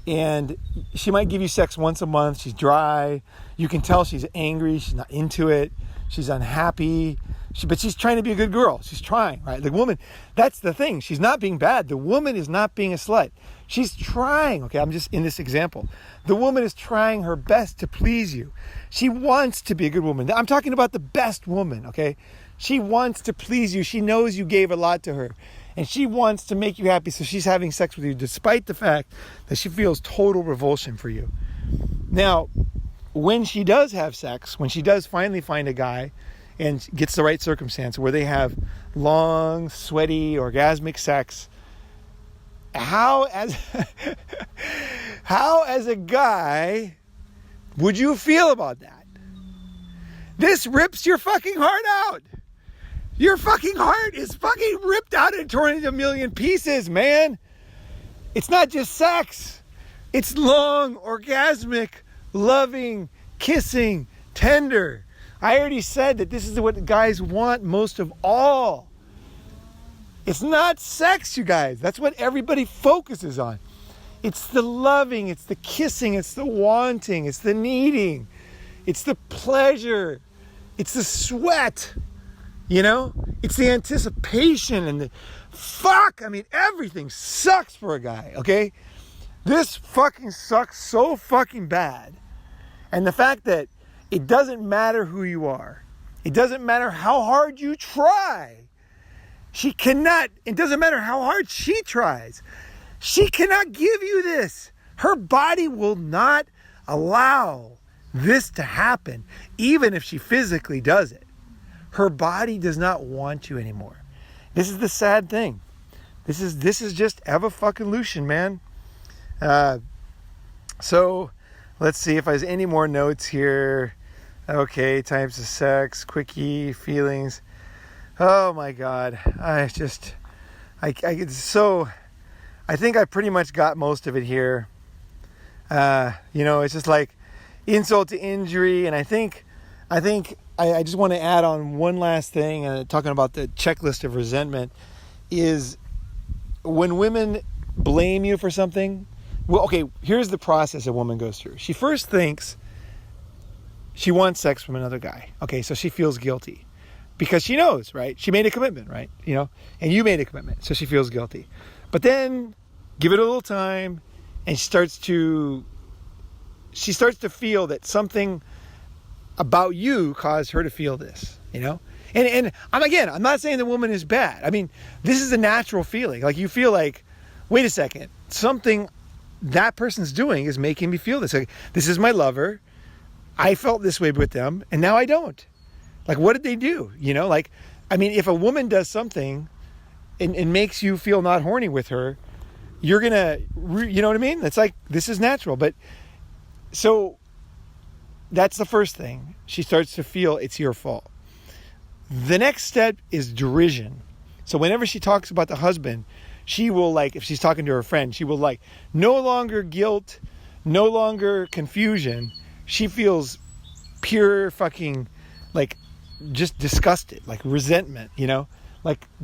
and she might give you sex once a month. She's dry. You can tell she's angry. She's not into it. She's unhappy. But she's trying to be a good girl. She's trying, right? The woman, that's the thing. She's not being bad. The woman is not being a slut. She's trying. Okay, I'm just in this example. The woman is trying her best to please you. She wants to be a good woman. I'm talking about the best woman, okay? She wants to please you. She knows you gave a lot to her. And she wants to make you happy, so she's having sex with you despite the fact that she feels total revulsion for you. Now, when she does have sex, when she does finally find a guy and gets the right circumstance where they have long, sweaty, orgasmic sex, how as a guy would you feel about that? This rips your fucking heart out. Your fucking heart is fucking ripped out and torn into a million pieces, man. It's not just sex. It's long, orgasmic, loving, kissing, tender. I already said that this is what guys want most of all. It's not sex, you guys. That's what everybody focuses on. It's the loving, it's the kissing, it's the wanting, it's the needing, it's the pleasure, it's the sweat. You know, it's the anticipation and the fuck. I mean, everything sucks for a guy, okay? This fucking sucks so fucking bad. And the fact that it doesn't matter who you are. It doesn't matter how hard you try. It doesn't matter how hard she tries. She cannot give you this. Her body will not allow this to happen, even if she physically does it. Her body does not want you anymore. This is the sad thing. This is just evolution, man. So let's see if there's any more notes here. Okay, types of sex, quickie, feelings. Oh my God. I think I pretty much got most of it here. It's just like insult to injury. And I think I just want to add on one last thing, talking about the checklist of resentment, is when women blame you for something. Well, okay, here's the process a woman goes through. She first thinks she wants sex from another guy. Okay, so she feels guilty because she knows, right? She made a commitment, right? And you made a commitment, so she feels guilty. But then give it a little time, and she starts to feel that something about you caused her to feel this, and I'm not saying the woman is bad. I mean, this is a natural feeling. Like, you feel like, wait a second, something that person's doing is making me feel this. Like, this is my lover. I felt this way with them, and now I don't. Like, what did they do? If a woman does something and makes you feel not horny with her, you're gonna, you know what I mean? It's like, this is natural. But so that's the first thing. She starts to feel it's your fault. The next step is derision. So whenever she talks about the husband, she will, if she's talking to her friend, she will, no longer guilt, no longer confusion. She feels pure fucking, just disgusted, resentment,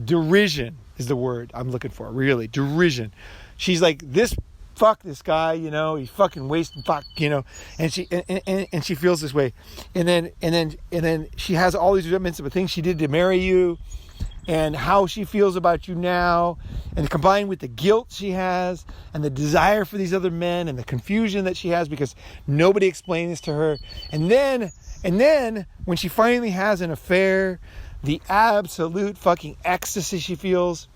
derision is the word I'm looking for, really, derision. She's like, fuck this guy, he's fucking wasting fuck, and she feels this way. And then she has all these resentments of the things she did to marry you and how she feels about you now, and combined with the guilt she has and the desire for these other men and the confusion that she has because nobody explained this to her. And then when she finally has an affair, the absolute fucking ecstasy she feels.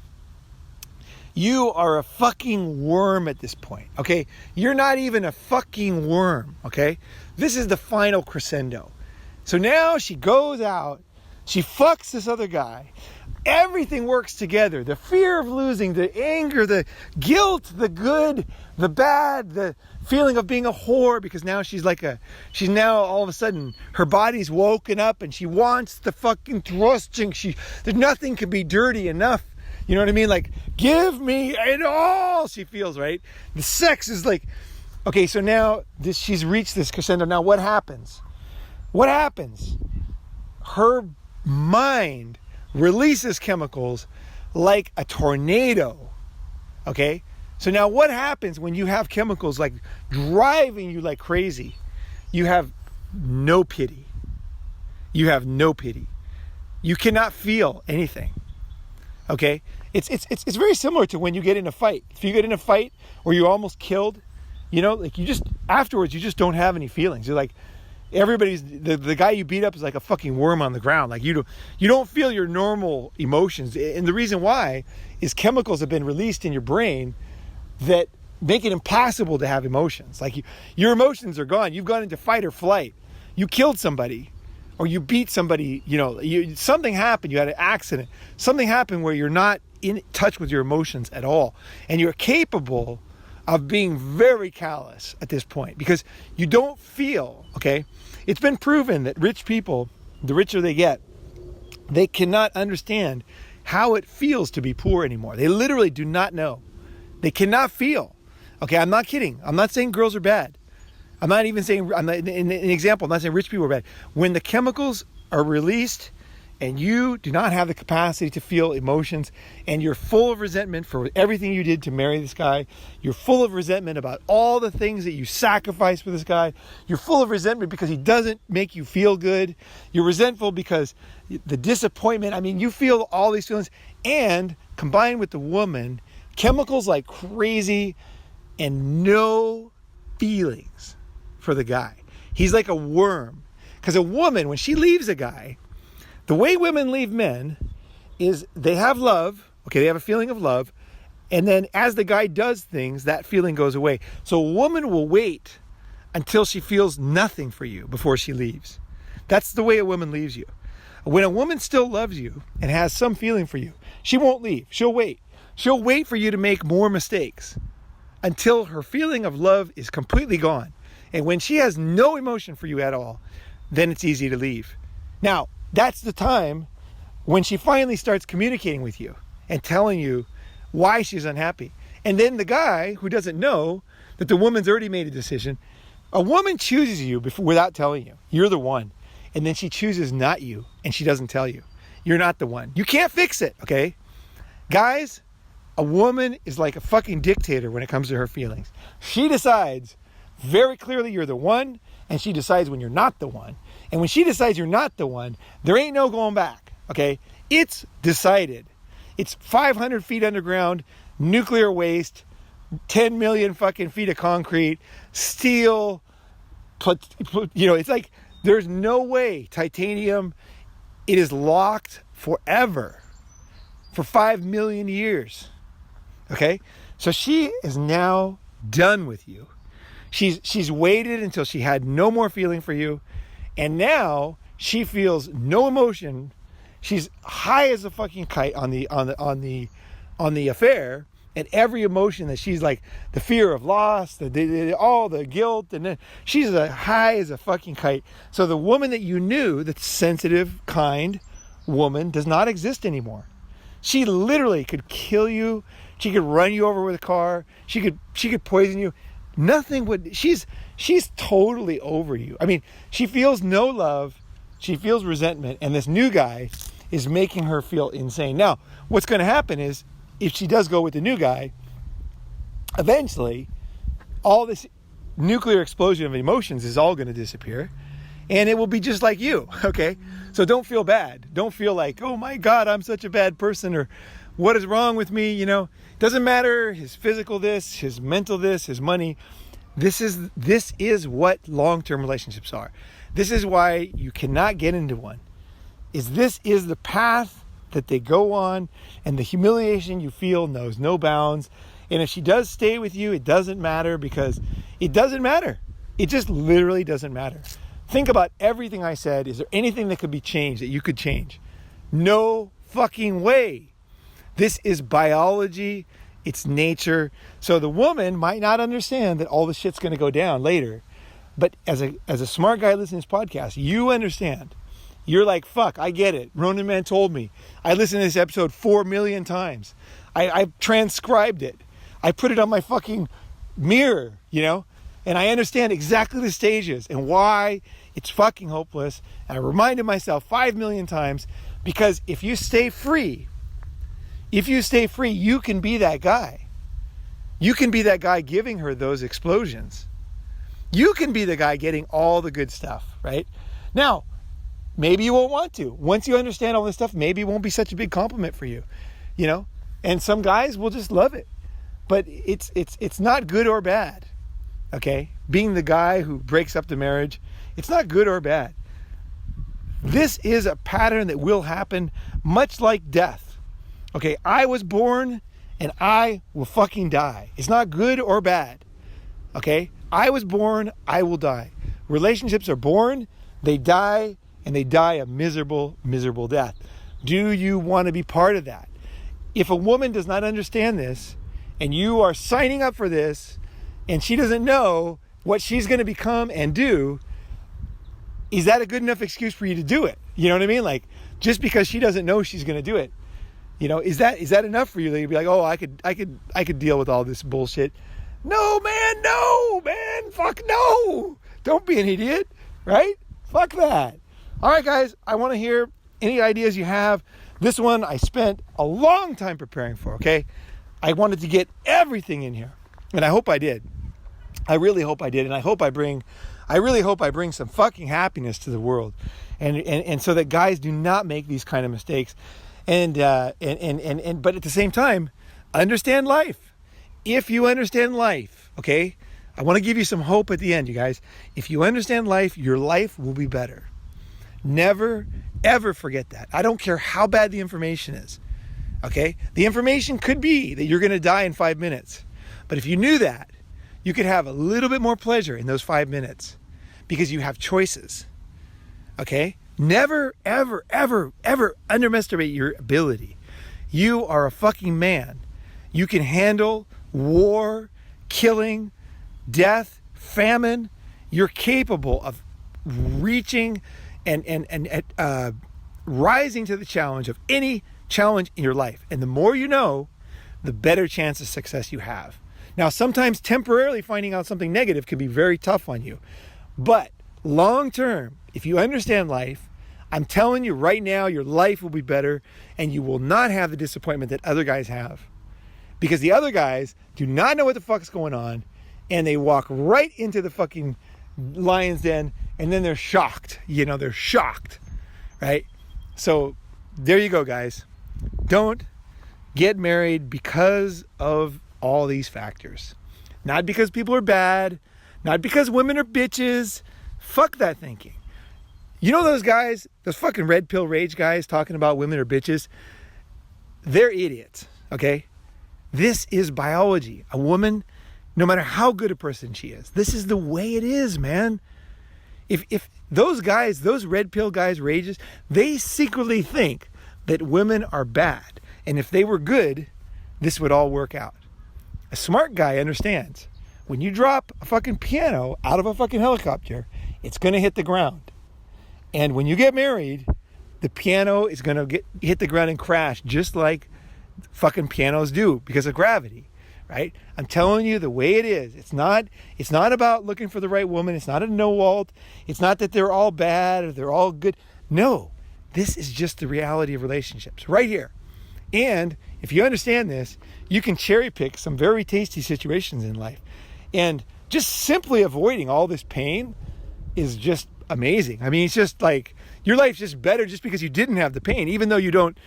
You are a fucking worm at this point, okay? You're not even a fucking worm, okay? This is the final crescendo. So now she goes out, she fucks this other guy. Everything works together. The fear of losing, the anger, the guilt, the good, the bad, the feeling of being a whore, because now she's now all of a sudden her body's woken up and she wants the fucking thrusting. Nothing can be dirty enough. You know what I mean? Give me it all, she feels, right? The sex is okay, so now she's reached this crescendo. Now what happens? Her mind releases chemicals like a tornado. Okay? So now what happens when you have chemicals like driving you like crazy? You have no pity. You have no pity. You cannot feel anything. Okay? It's very similar to when you get in a fight. If you get in a fight or you're almost killed, you know, like you just, afterwards, you just don't have any feelings. You're like, everybody's, the guy you beat up is like a fucking worm on the ground. Like you don't feel your normal emotions. And the reason why is chemicals have been released in your brain that make it impossible to have emotions. Like your emotions are gone. You've gone into fight or flight. You killed somebody or you beat somebody, you know, something happened. You had an accident. Something happened where you're not in touch with your emotions at all. And you're capable of being very callous at this point because you don't feel, okay? It's been proven that rich people, the richer they get, they cannot understand how it feels to be poor anymore. They literally do not know. They cannot feel. Okay, I'm not kidding. I'm not saying girls are bad. I'm not even saying, in an example, I'm not saying rich people are bad. When the chemicals are released and you do not have the capacity to feel emotions and you're full of resentment for everything you did to marry this guy, you're full of resentment about all the things that you sacrificed for this guy, you're full of resentment because he doesn't make you feel good, you're resentful because the disappointment, I mean, you feel all these feelings, and combined with the woman, chemicals like crazy and no feelings for the guy. He's like a worm. Because a woman, when she leaves a guy, the way women leave men is they have love, okay, they have a feeling of love, and then as the guy does things, that feeling goes away. So a woman will wait until she feels nothing for you before she leaves. That's the way a woman leaves you. When a woman still loves you and has some feeling for you, she won't leave. She'll wait. She'll wait for you to make more mistakes until her feeling of love is completely gone. And when she has no emotion for you at all, then it's easy to leave. Now, that's the time when she finally starts communicating with you and telling you why she's unhappy. And then the guy who doesn't know that the woman's already made a decision, a woman chooses you without telling you. You're the one. And then she chooses not you and she doesn't tell you. You're not the one. You can't fix it, okay? Guys, a woman is like a fucking dictator when it comes to her feelings. She decides very clearly you're the one, and she decides when you're not the one. And when she decides you're not the one, there ain't no going back, okay? It's decided. It's 500 feet underground, nuclear waste, 10 million fucking feet of concrete, steel, you know, it's like there's no way. Titanium, it is locked forever for 5 million years, okay? So she is now done with you. She's waited until she had no more feeling for you, and now she feels no emotion. She's high as a fucking kite on the affair, and every emotion that she's like the fear of loss, all the guilt, and then she's as high as a fucking kite. So the woman that you knew, the sensitive, kind woman, does not exist anymore. She literally could kill you. She could run you over with a car. She could poison you. Nothing would, she's totally over you. I mean, she feels no love, she feels resentment, and this new guy is making her feel insane. Now, what's going to happen is, if she does go with the new guy, eventually, all this nuclear explosion of emotions is all going to disappear, and it will be just like you, okay? So don't feel bad. Don't feel like, oh my God, I'm such a bad person, or what is wrong with me, you know? Doesn't matter his physical this, his mental this, his money. This is what long-term relationships are. This is why you cannot get into one. This is the path that they go on, and the humiliation you feel knows no bounds. And if she does stay with you, it doesn't matter, because it doesn't matter. It just literally doesn't matter. Think about everything I said. Is there anything that could be changed, that you could change? No fucking way. This is biology, it's nature. So the woman might not understand that all the shit's going to go down later. But as a smart guy listening to this podcast, you understand. You're like, fuck, I get it. Ronin Man told me. I listened to this episode 4 million times. I transcribed it. I put it on my fucking mirror, you know? And I understand exactly the stages and why it's fucking hopeless. And I reminded myself 5 million times, Because if you stay free, you can be that guy. You can be that guy giving her those explosions. You can be the guy getting all the good stuff, right? Now, maybe you won't want to. Once you understand all this stuff, maybe it won't be such a big compliment for you, you know? And some guys will just love it. But it's not good or bad, okay? Being the guy who breaks up the marriage, it's not good or bad. This is a pattern that will happen much like death. Okay, I was born and I will fucking die. It's not good or bad. Okay, I was born, I will die. Relationships are born, they die, and they die a miserable, miserable death. Do you want to be part of that? If a woman does not understand this, and you are signing up for this, and she doesn't know what she's going to become and do, is that a good enough excuse for you to do it? You know what I mean? Like, just because she doesn't know she's going to do it, you know, is that enough for you that you'd be like, oh, I could deal with all this bullshit? No, man, fuck no. Don't be an idiot, right? Fuck that. All right, guys, I want to hear any ideas you have. This one I spent a long time preparing for, okay? I wanted to get everything in here, and I hope I did. I really hope I did, and I really hope I bring some fucking happiness to the world, and so that guys do not make these kind of mistakes, and but at the same time, understand life. If you understand life, okay, I want to give you some hope at the end, you guys. If you understand life, your life will be better. Never, ever forget that. I don't care how bad the information is. Okay? The information could be that you're going to die in 5 minutes. But if you knew that, you could have a little bit more pleasure in those 5 minutes because you have choices. Okay? Never, ever, ever, ever underestimate your ability. You are a fucking man. You can handle war, killing, death, famine. You're capable of reaching and rising to the challenge of any challenge in your life. And the more you know, the better chance of success you have. Now, sometimes temporarily finding out something negative can be very tough on you. But long term, if you understand life, I'm telling you right now, your life will be better and you will not have the disappointment that other guys have. Because the other guys do not know what the fuck's going on and they walk right into the fucking lion's den and then they're shocked. You know, they're shocked, right? So there you go, guys. Don't get married because of all these factors. Not because people are bad, not because women are bitches. Fuck that thinking. You know those guys, those fucking red pill rage guys talking about women are bitches? They're idiots, okay? This is biology. A woman, no matter how good a person she is, this is the way it is, man. If those guys, those red pill guys, rages, they secretly think that women are bad. And if they were good, this would all work out. A smart guy understands. When you drop a fucking piano out of a fucking helicopter, it's going to hit the ground. And when you get married, the piano is going to hit the ground and crash just like fucking pianos do because of gravity, right? I'm telling you the way it is. It's not about looking for the right woman. It's not a no-walt. It's not that they're all bad or they're all good. No, this is just the reality of relationships right here. And if you understand this, you can cherry pick some very tasty situations in life. And just simply avoiding all this pain is just amazing. I mean, it's just like your life's just better just because you didn't have the pain, even though you don't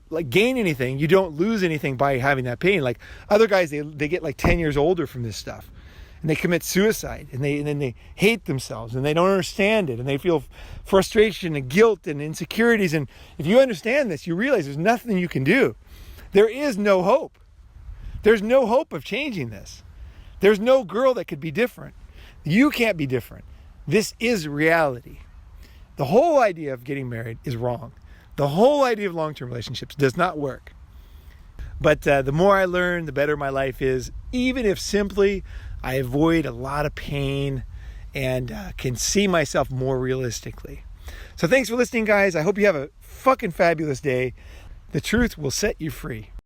like gain anything. You don't lose anything by having that pain. Like other guys, they get like 10 years older from this stuff and they commit suicide and then they hate themselves and they don't understand it and they feel frustration and guilt and insecurities. And if you understand this, you realize there's nothing you can do. There is no hope. There's no hope of changing this. There's no girl that could be different. You can't be different. This is reality. The whole idea of getting married is wrong. The whole idea of long-term relationships does not work. But the more I learn, the better my life is, even if simply I avoid a lot of pain and can see myself more realistically. So thanks for listening, guys. I hope you have a fucking fabulous day. The truth will set you free.